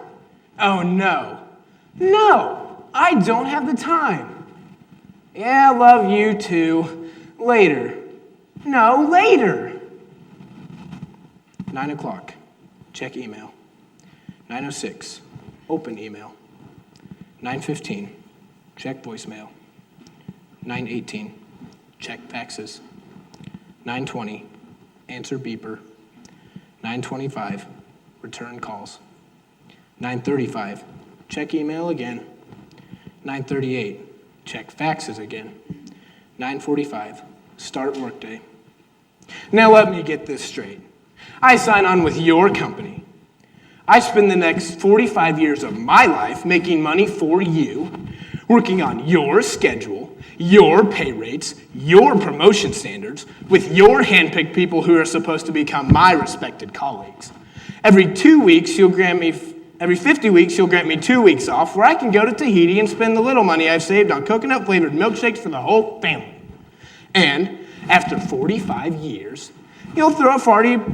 Oh, no. No, I don't have the time. Yeah, love you too. Later. No, later. 9 o'clock, check email. 9:06, open email. 9:15, check voicemail. 9:18, check faxes. 9:20, answer beeper. 9:25, return calls. 9:35, check email again. 9:38, check faxes again. 9:45, start workday. Now let me get this straight. I sign on with your company. I spend the next 45 years of my life making money for you, working on your schedule, your pay rates, your promotion standards, with your handpicked people who are supposed to become my respected colleagues. Every 50 weeks, you'll grant me 2 weeks off where I can go to Tahiti and spend the little money I've saved on coconut-flavored milkshakes for the whole family. And after 45 years, you'll throw a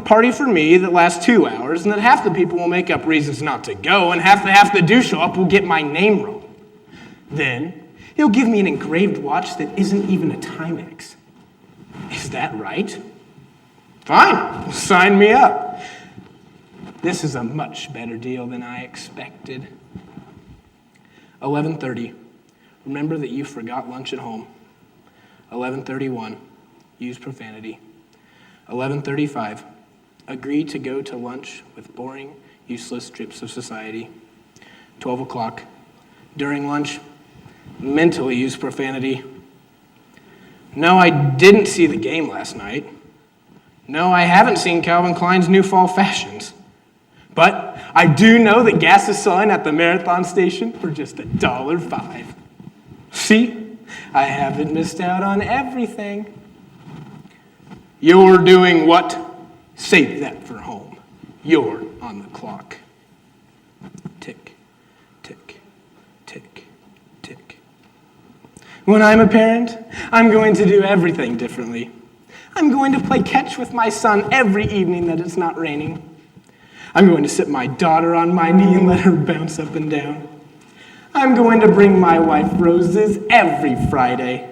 party for me that lasts 2 hours, and that half the people will make up reasons not to go, and half that do show up will get my name wrong. Then, you'll give me an engraved watch that isn't even a Timex. Is that right? Fine, sign me up. This is a much better deal than I expected. 11:30, remember that you forgot lunch at home. 11:31, use profanity. 11:35, agree to go to lunch with boring, useless strips of society. 12 o'clock, during lunch, mentally use profanity. No, I didn't see the game last night. No, I haven't seen Calvin Klein's new fall fashions. But I do know that gas is selling at the Marathon station for just $1.05. See, I haven't missed out on everything. You're doing what? Save that for home. You're on the clock. Tick, tick, tick, tick. When I'm a parent, I'm going to do everything differently. I'm going to play catch with my son every evening that it's not raining. I'm going to sit my daughter on my knee and let her bounce up and down. I'm going to bring my wife roses every Friday.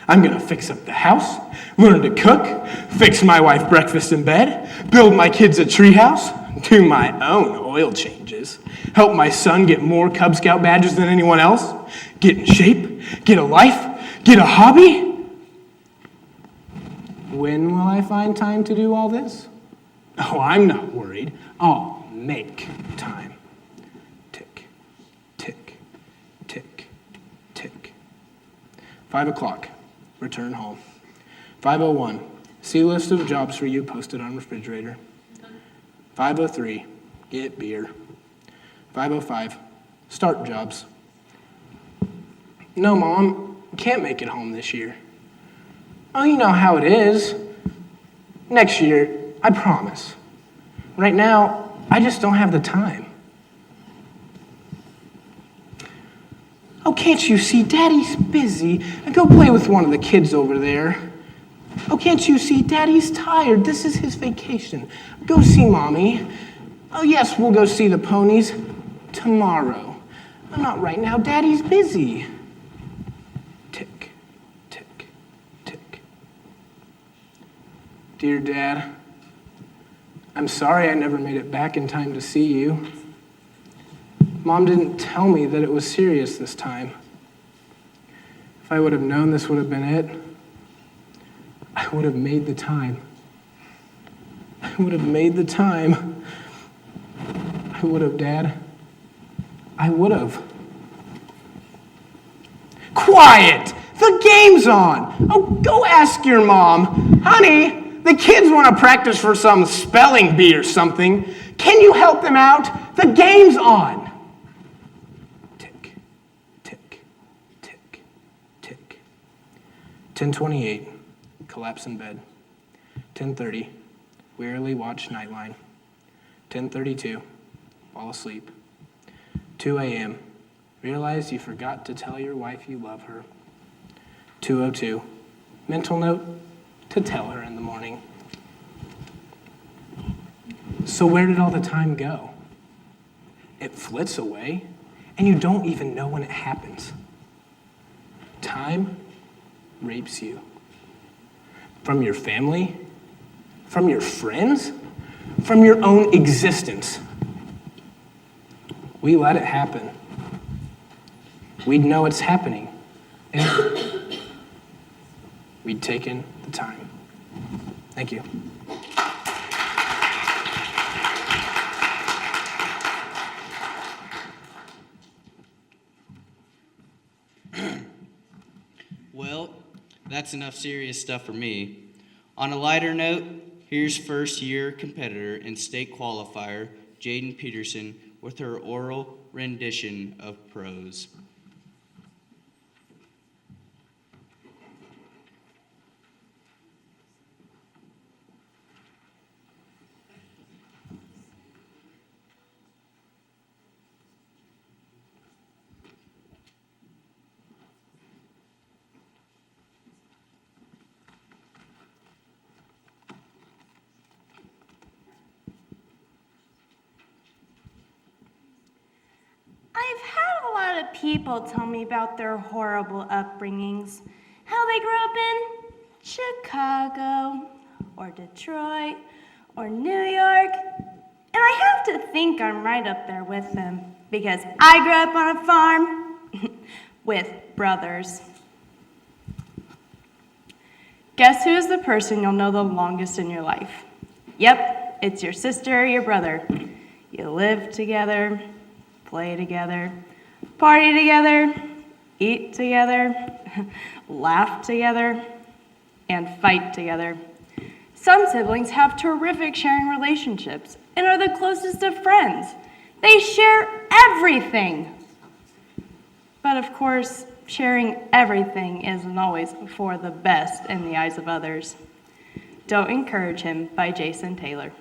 I'm going to fix up the house, learn to cook, fix my wife breakfast in bed, build my kids a treehouse, do my own oil changes, help my son get more Cub Scout badges than anyone else, get in shape, get a life, get a hobby. When will I find time to do all this? Oh, I'm not worried. I'll make time. Tick, tick, tick, tick. 5 o'clock, return home. 5:01, see list of jobs for you posted on refrigerator. 5:03, get beer. 5:05, start jobs. No, Mom, can't make it home this year. Oh, you know how it is. Next year, I promise. Right now, I just don't have the time. Oh, can't you see? Daddy's busy. Go play with one of the kids over there. Oh, can't you see? Daddy's tired. This is his vacation. Go see Mommy. Oh, yes, we'll go see the ponies tomorrow. Oh, not right now. Daddy's busy. Tick, tick, tick. Dear Dad, I'm sorry I never made it back in time to see you. Mom didn't tell me that it was serious this time. If I would have known this would have been it, I would have made the time. I would have made the time. I would have, Dad. I would have. Quiet! The game's on! Oh, go ask your mom. Honey, the kids want to practice for some spelling bee or something. Can you help them out? The game's on. Tick, tick, tick, tick. 10:28, collapse in bed. 10:30, wearily watch Nightline. 10:32, fall asleep. 2 a.m., realize you forgot to tell your wife you love her. 2:02, mental note, to tell her in the morning. So where did all the time go? It flits away, and you don't even know when it happens. Time rapes you. From your family, from your friends, from your own existence. We let it happen. We'd know it's happening. And we'd taken the time. Thank you. Well, that's enough serious stuff for me. On a lighter note, here's first-year competitor and state qualifier, Jaden Peterson, with her oral rendition of prose. I've had a lot of people tell me about their horrible upbringings, how they grew up in Chicago, or Detroit, or New York, and I have to think I'm right up there with them, because I grew up on a farm with brothers. Guess who is the person you'll know the longest in your life? Yep, it's your sister or your brother. You live together, play together, party together, eat together, laugh together, and fight together. Some siblings have terrific sharing relationships and are the closest of friends. They share everything. But of course, sharing everything isn't always for the best in the eyes of others. Don't Encourage Him by Jason Taylor.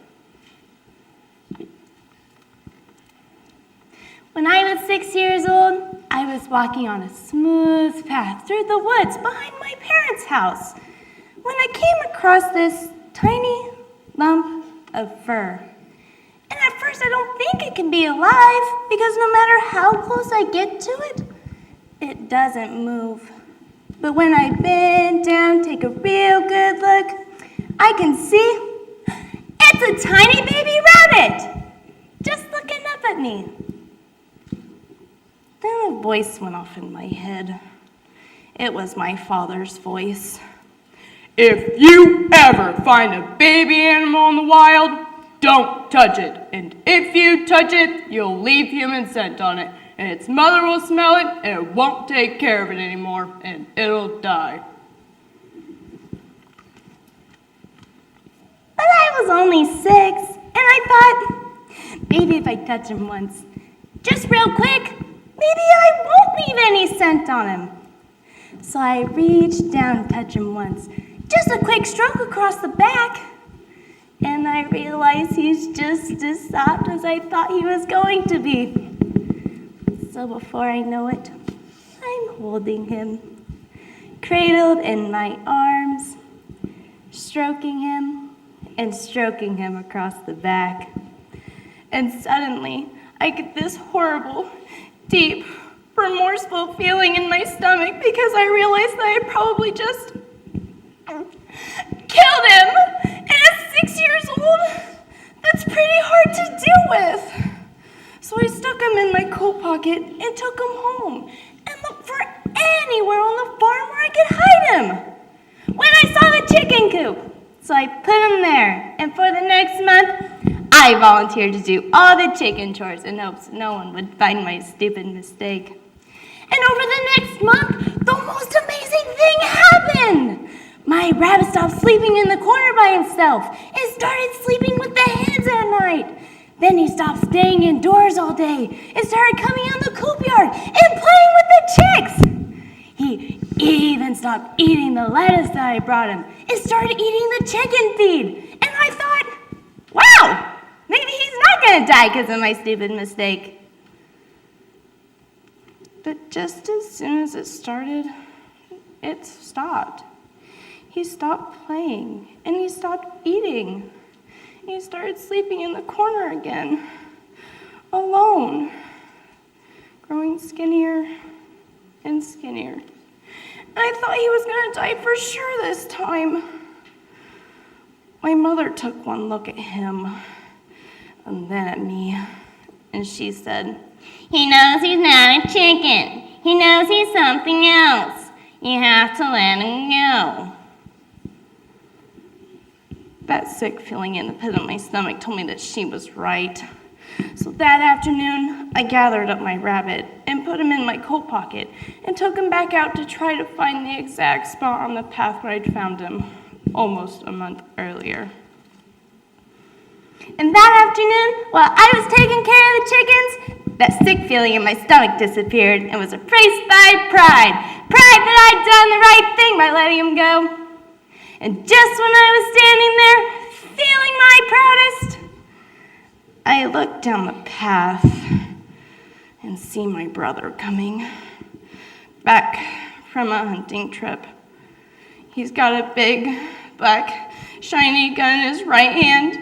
When I was 6 years old, I was walking on a smooth path through the woods behind my parents' house when I came across this tiny lump of fur. And at first I don't think it can be alive because no matter how close I get to it, it doesn't move. But when I bend down, take a real good look, I can see it's a tiny baby rabbit just looking up at me. Then a voice went off in my head. It was my father's voice. If you ever find a baby animal in the wild, don't touch it. And if you touch it, you'll leave human scent on it. And its mother will smell it, and it won't take care of it anymore, and it'll die. But I was only 6, and I thought, maybe if I touch him once, just real quick, maybe I won't leave any scent on him. So I reached down and touched him once, just a quick stroke across the back, and I realized he's just as soft as I thought he was going to be. So before I know it, I'm holding him, cradled in my arms, stroking him and stroking him across the back. And suddenly, I get this horrible, deep, remorseful feeling in my stomach because I realized that I probably just killed him. And at 6 years old, that's pretty hard to deal with. So I stuck him in my coat pocket and took him home and looked for anywhere on the farm where I could hide him. When I saw the chicken coop, so I put him there. And for the next month, I volunteered to do all the chicken chores in hopes no one would find my stupid mistake. And over the next month, the most amazing thing happened. My rabbit stopped sleeping in the corner by himself and started sleeping with the hens at night. Then he stopped staying indoors all day and started coming out in the coop yard and playing with the chicks. He even stopped eating the lettuce that I brought him and started eating the chicken feed. And I thought, wow, maybe he's not going to die because of my stupid mistake. But just as soon as it started, it stopped. He stopped playing, and he stopped eating. He started sleeping in the corner again, alone, growing skinnier and skinnier. And I thought he was going to die for sure this time. My mother took one look at him, and then at me, and she said, He knows he's not a chicken. He knows he's something else. You have to let him go. That sick feeling in the pit of my stomach told me that she was right. So that afternoon, I gathered up my rabbit and put him in my coat pocket and took him back out to try to find the exact spot on the path where I'd found him almost a month earlier. And that afternoon, while I was taking care of the chickens, that sick feeling in my stomach disappeared and was replaced by pride. Pride that I'd done the right thing by letting him go. And just when I was standing there, feeling my proudest, I looked down the path and see my brother coming back from a hunting trip. He's got a big, black, shiny gun in his right hand,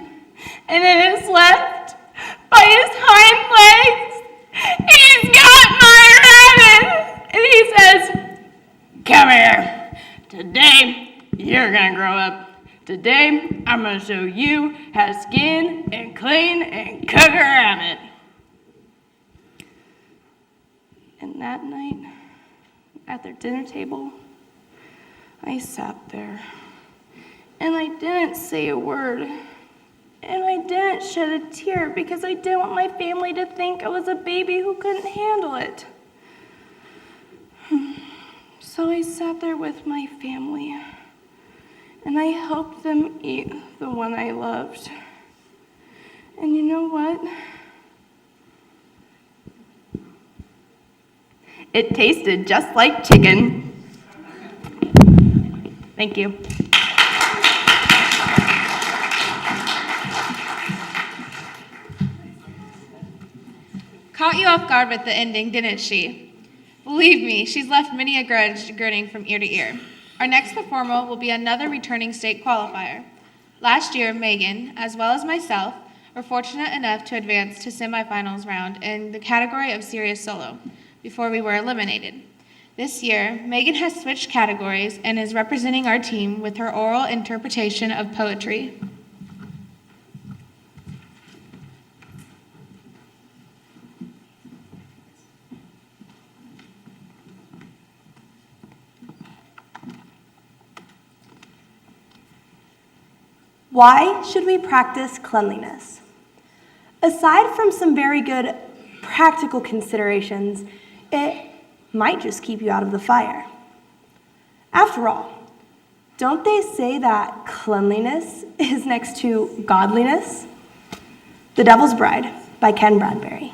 and in his left, by his hind legs, he's got my rabbit! And he says, "Come here. Today, you're gonna grow up. Today, I'm gonna show you how to skin and clean and cook a rabbit." And that night, at their dinner table, I sat there, and I didn't say a word, and I didn't shed a tear because I didn't want my family to think I was a baby who couldn't handle it. So I sat there with my family, and I helped them eat the one I loved. And you know what? It tasted just like chicken. Thank you. Caught you off guard with the ending, didn't she? Believe me, she's left many a grudge grinning from ear to ear. Our next performer will be another returning state qualifier. Last year, Megan, as well as myself, were fortunate enough to advance to semifinals round in the category of serious solo before we were eliminated. This year, Megan has switched categories and is representing our team with her oral interpretation of poetry. Why should we practice cleanliness? Aside from some very good practical considerations, it might just keep you out of the fire. After all, don't they say that cleanliness is next to godliness? The Devil's Bride by Ken Bradbury.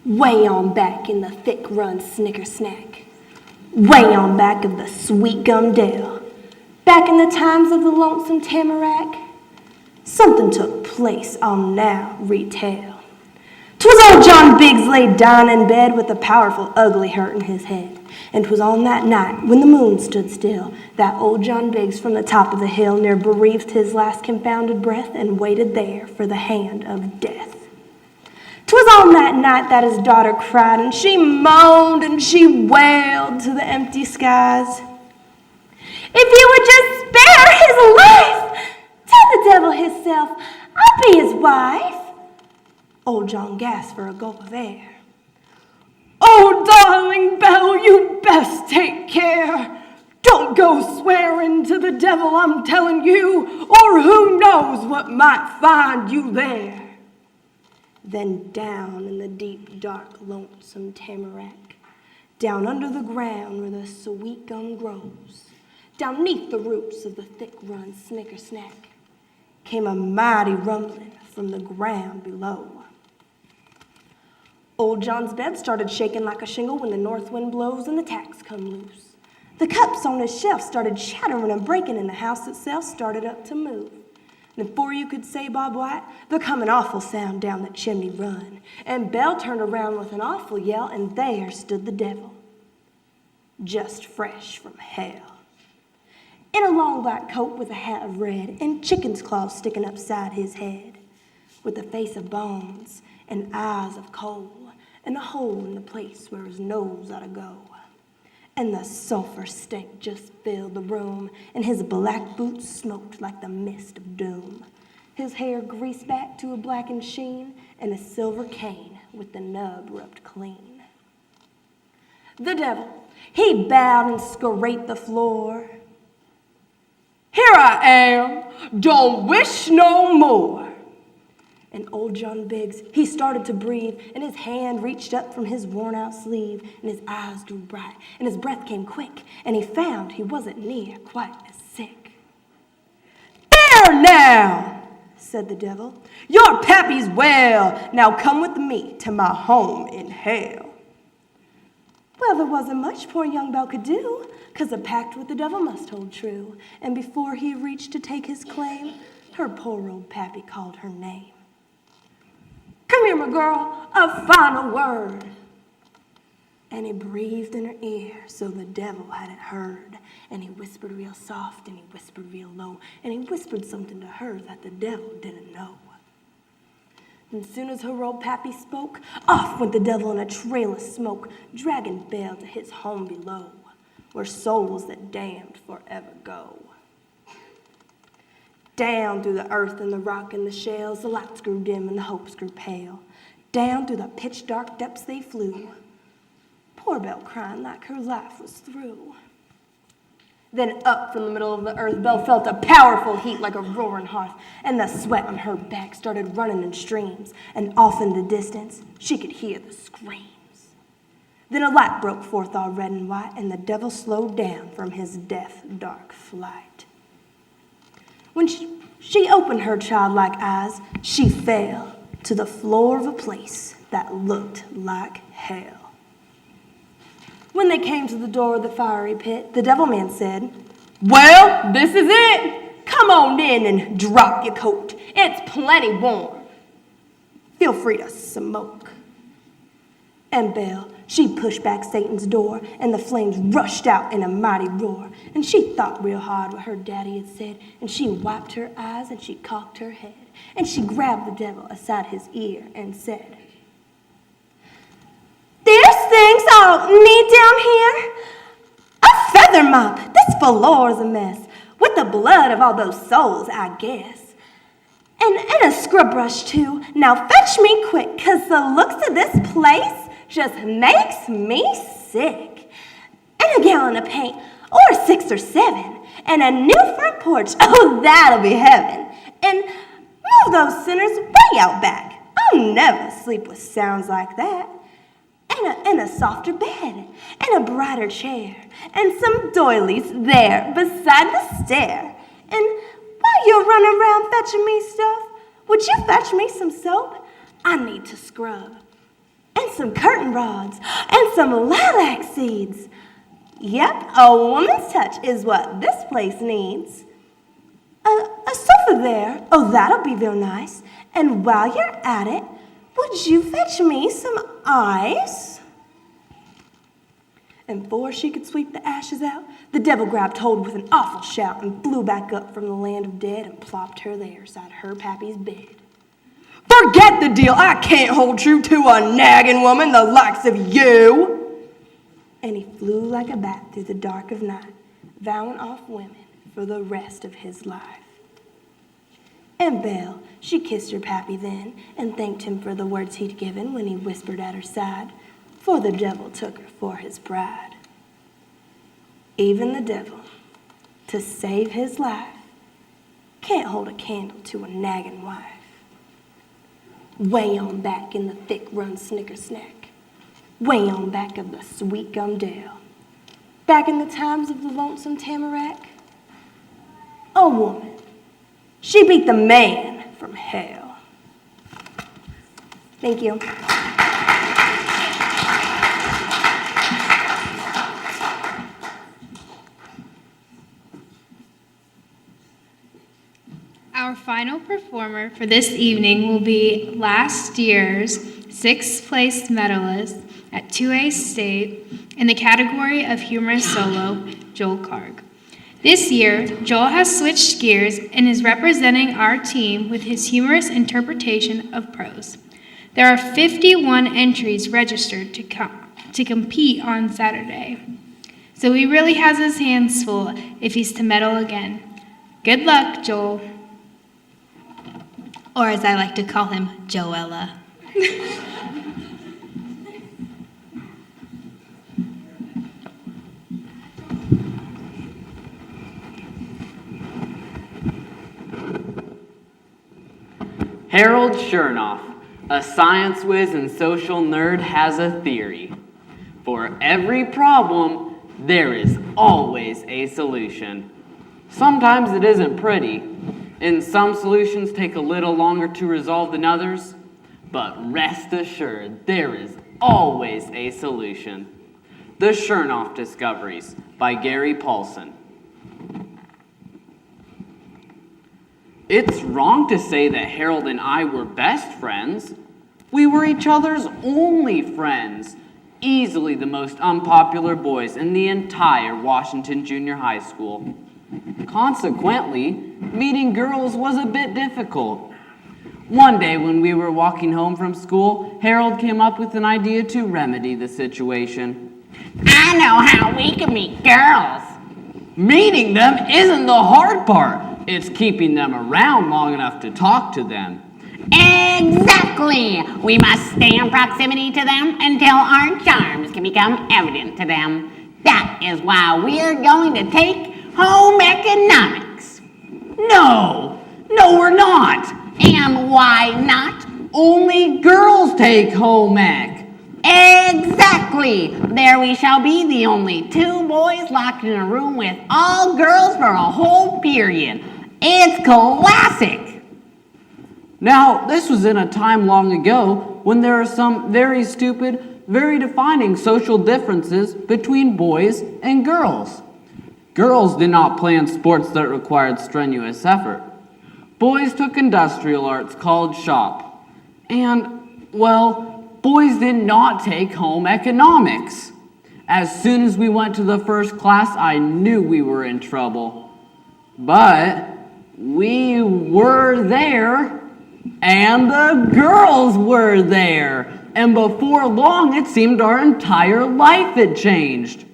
Way on back in the thick run snicker snack, way on back of the sweet gum dale, back in the times of the lonesome tamarack, something took place I'll now retell. 'Twas old John Biggs laid down in bed with a powerful ugly hurt in his head, and 'twas on that night when the moon stood still that old John Biggs from the top of the hill near breathed his last confounded breath and waited there for the hand of death. 'Twas on that night that his daughter cried, and she moaned and she wailed to the empty skies. "If you would just spare his life, tell the devil himself, I'll be his wife." Old John gasped for a gulp of air. "Oh, darling Belle, you best take care. Don't go swearing to the devil, I'm telling you, or who knows what might find you there." Then down in the deep, dark, lonesome tamarack, down under the ground where the sweet gum grows, down 'neath the roots of the thick run snicker snack, came a mighty rumbling from the ground below. Old John's bed started shaking like a shingle when the north wind blows and the tacks come loose. The cups on his shelf started shattering and breaking, and the house itself started up to move. And before you could say Bob White, there come an awful sound down the chimney run, and Belle turned around with an awful yell, and there stood the devil. just fresh from hell. In a long black coat with a hat of red and chicken's claws sticking upside his head, with a face of bones and eyes of coal and a hole in the place where his nose ought to go. And the sulfur stink just filled the room, and his black boots smoked like the mist of doom. His hair greased back to a blackened sheen, and a silver cane with the nub rubbed clean. The devil, he bowed and scraped the floor. "Here I am, don't wish no more." And old John Biggs, he started to breathe, and his hand reached up from his worn-out sleeve, and his eyes grew bright, and his breath came quick, and he found he wasn't near quite as sick. "There now," said the devil, "your pappy's well. Now come with me to my home in hell." Well, there wasn't much poor young Belle could do, 'cause a pact with the devil must hold true, and before he reached to take his claim, her poor old pappy called her name. "Come here, my girl, a final word." And he breathed in her ear so the devil had it heard. And he whispered real soft and he whispered real low. And he whispered something to her that the devil didn't know. And as soon as her old pappy spoke, off went the devil in a trail of smoke, dragging Belle to his home below, where souls that damned forever go. Down through the earth and the rock and the shales, the lights grew dim and the hopes grew pale. Down through the pitch dark depths they flew, poor Belle crying like her life was through. Then up from the middle of the earth, Belle felt a powerful heat like a roaring hearth, and the sweat on her back started running in streams, and off in the distance, she could hear the screams. Then a light broke forth all red and white, and the devil slowed down from his death dark flight. When she opened her childlike eyes, she fell to the floor of a place that looked like hell. When they came to the door of the fiery pit, the devil man said, "Well, this is it. Come on in and drop your coat. It's plenty warm. Feel free to smoke." And Belle, she pushed back Satan's door, and the flames rushed out in a mighty roar. And she thought real hard what her daddy had said, and she wiped her eyes and she cocked her head, and she grabbed the devil aside his ear and said, "There's things I'll need down here. A feather mop, this floor's a mess, with the blood of all those souls, I guess. And a scrub brush too. Now fetch me quick, 'cause the looks of this place just makes me sick. And a gallon of paint, or 6 or 7, and a new front porch, oh, that'll be heaven. And move those sinners way out back. I'll never sleep with sounds like that. And a softer bed, and a brighter chair, and some doilies there beside the stair. And while you're running around fetching me stuff, would you fetch me some soap? I need to scrub. And some curtain rods, and some lilac seeds. Yep, a woman's touch is what this place needs. A sofa there, oh, that'll be real nice. And while you're at it, would you fetch me some ice?" And before she could sweep the ashes out, the devil grabbed hold with an awful shout and flew back up from the land of dead and plopped her there beside her pappy's bed. "Forget the deal, I can't hold true to a nagging woman the likes of you." And he flew like a bat through the dark of night, vowing off women for the rest of his life. And Belle, she kissed her pappy then, and thanked him for the words he'd given when he whispered at her side, for the devil took her for his bride. Even the devil, to save his life, can't hold a candle to a nagging wife. Way on back in the thick run snicker-snack, way on back of the sweet gum dale, back in the times of the lonesome tamarack, a woman, she beat the man from hell. Thank you. Our final performer for this evening will be last year's 6th place medalist at 2A State in the category of humorous solo, Joel Karg. This year, Joel has switched gears and is representing our team with his humorous interpretation of prose. There are 51 entries registered to compete on Saturday, so he really has his hands full if he's to medal again. Good luck, Joel. Or as I like to call him, Joella. Harold Chernoff, a science whiz and social nerd, has a theory. For every problem, there is always a solution. Sometimes it isn't pretty, and some solutions take a little longer to resolve than others, but rest assured, there is always a solution. The Chernoff Discoveries by Gary Paulson. It's wrong to say that Harold and I were best friends. We were each other's only friends, easily the most unpopular boys in the entire Washington Junior High School. Consequently, meeting girls was a bit difficult. One day when we were walking home from school, Harold came up with an idea to remedy the situation. I know how we can meet girls. Meeting them isn't the hard part. It's keeping them around long enough to talk to them. Exactly. We must stay in proximity to them until our charms can become evident to them. That is why we're going to take home economics. No, we're not. And why not? Only girls take home ec. Exactly. There we shall be, the only two boys locked in a room with all girls for a whole period. It's classic. Now, this was in a time long ago when there are some very stupid, very defining social differences between boys and girls. Girls did not play in sports that required strenuous effort. Boys took industrial arts called shop. And, well, boys did not take home economics. As soon as we went to the first class, I knew we were in trouble. But we were there, and the girls were there. And before long, it seemed our entire life had changed.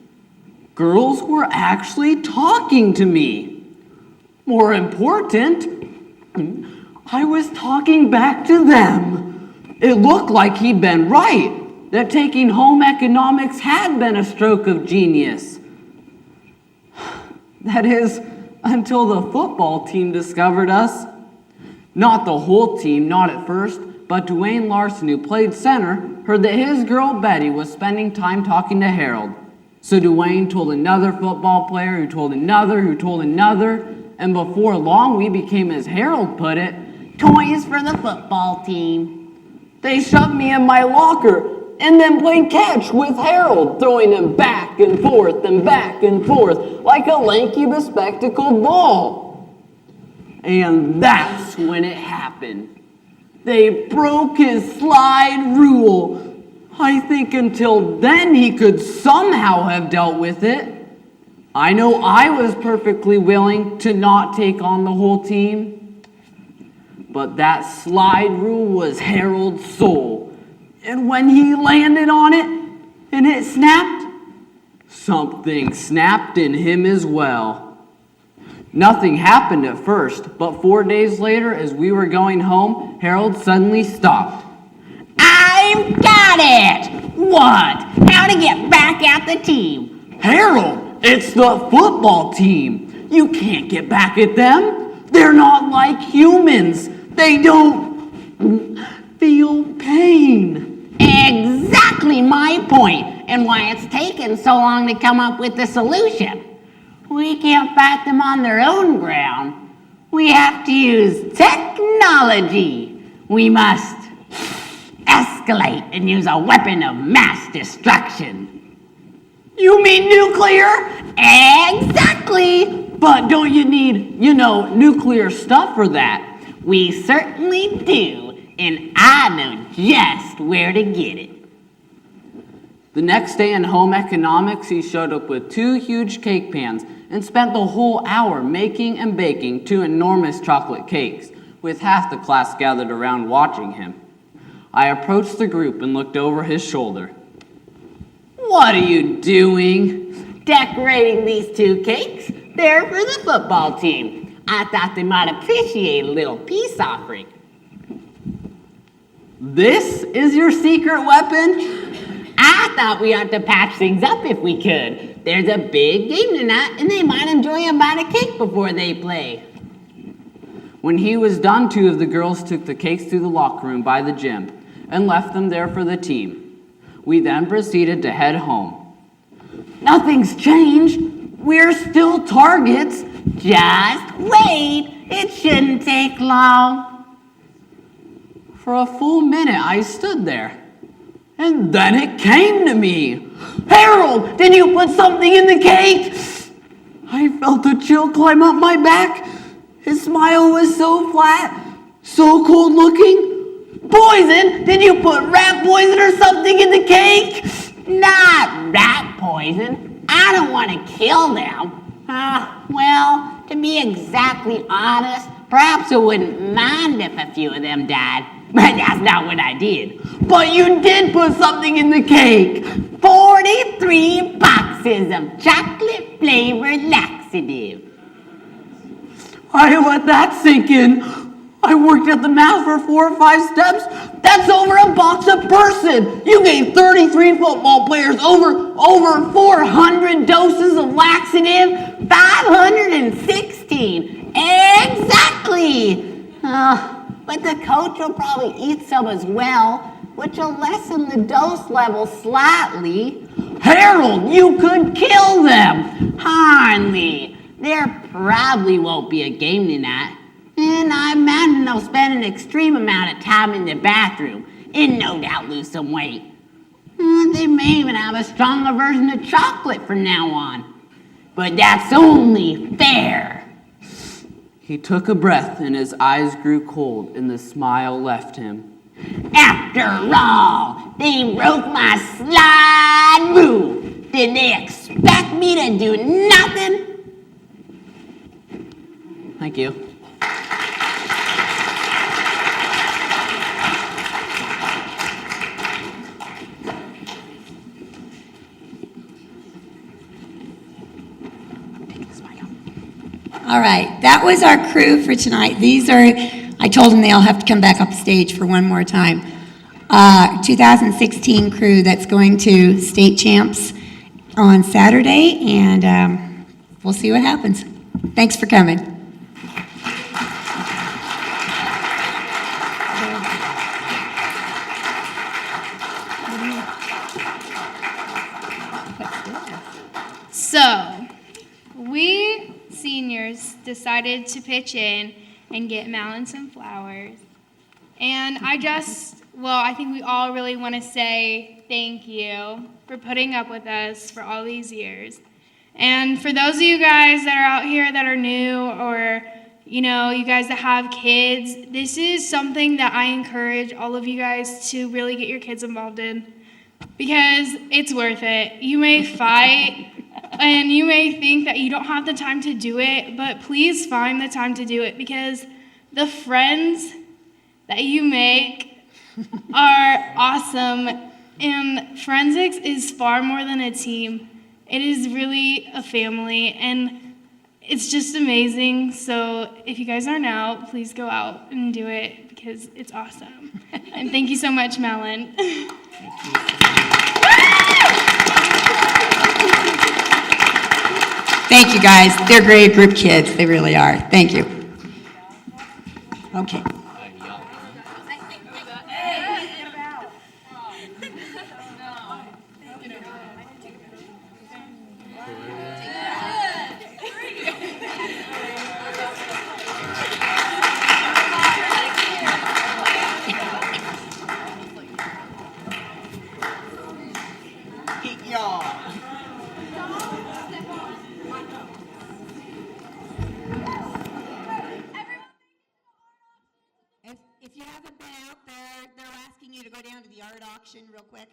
Girls were actually talking to me. More important, I was talking back to them. It looked like he'd been right, that taking home economics had been a stroke of genius. That is, until the football team discovered us. Not the whole team, not at first, but Dwayne Larson, who played center, heard that his girl Betty was spending time talking to Harold. So Dwayne told another football player, who told another, and before long we became, as Harold put it, toys for the football team. They shoved me in my locker and then played catch with Harold, throwing him back and forth like a lanky bespectacled ball. And that's when it happened. They broke his slide rule. I think until then he could somehow have dealt with it. I know I was perfectly willing to not take on the whole team. But that slide rule was Harold's soul. And when he landed on it and it snapped, something snapped in him as well. Nothing happened at first, but 4 days later, as we were going home, Harold suddenly stopped. I've got it! What? How to get back at the team? Harold, it's the football team. You can't get back at them. They're not like humans. They don't feel pain. Exactly my point, and why it's taken so long to come up with the solution. We can't fight them on their own ground. We have to use technology. We must escalate and use a weapon of mass destruction. You mean nuclear? Exactly! But don't you need, nuclear stuff for that? We certainly do, and I know just where to get it. The next day in home economics, he showed up with 2 huge cake pans and spent the whole hour making and baking 2 enormous chocolate cakes, with half the class gathered around watching him. I approached the group and looked over his shoulder. "What are you doing?" "Decorating these 2 cakes. They're for the football team. I thought they might appreciate a little peace offering." "This is your secret weapon?" "I thought we ought to patch things up if we could. There's a big game tonight, and they might enjoy a bite of cake before they play." When he was done, 2 of the girls took the cakes to the locker room by the gym and left them there for the team. We then proceeded to head home. "Nothing's changed. We're still targets. Just wait. It shouldn't take long." For a full minute, I stood there. And then it came to me. "Harold, did you put something in the cake?" I felt a chill climb up my back. His smile was so flat, so cold looking. "Poison? Did you put rat poison or something in the cake?" "Not rat poison. I don't want to kill them." Well, to be exactly honest, perhaps I wouldn't mind if a few of them died. But that's not what I did." "But you did put something in the cake." 43 boxes of chocolate-flavored laxative." I let that sink in. I worked at the math for 4 or 5 steps. That's over a box a person. You gave 33 football players over 400 doses of laxative. 516. Exactly. But the coach will probably eat some as well, which will lessen the dose level slightly. "Harold, you could kill them." "Hardly. There probably won't be a game tonight. And I imagine they'll spend an extreme amount of time in the bathroom and no doubt lose some weight. They may even have a stronger version of chocolate from now on. But that's only fair." He took a breath and his eyes grew cold and the smile left him. "After all, they broke my slide rule. Did they expect me to do nothing?" Thank you. All right, that was our crew for tonight. I told them they all have to come back up stage for one more time. 2016 crew that's going to state champs on Saturday, and we'll see what happens. Thanks for coming. So, we seniors decided to pitch in and get Malin some flowers. And I think we all really want to say thank you for putting up with us for all these years. And for those of you guys that are out here that are new, or, you guys that have kids, this is something that I encourage all of you guys to really get your kids involved in, because it's worth it. You may fight, and you may think that you don't have the time to do it, but please find the time to do it, because the friends that you make are awesome, and forensics is far more than a team. It is really a family, and it's just amazing. So if you guys aren't out, please go out and do it, because it's awesome. And thank you so much, Malin. Thank you, guys. They're great group kids. They really are. Thank you. Okay. If you haven't been out there, they're asking you to go down to the art auction real quick.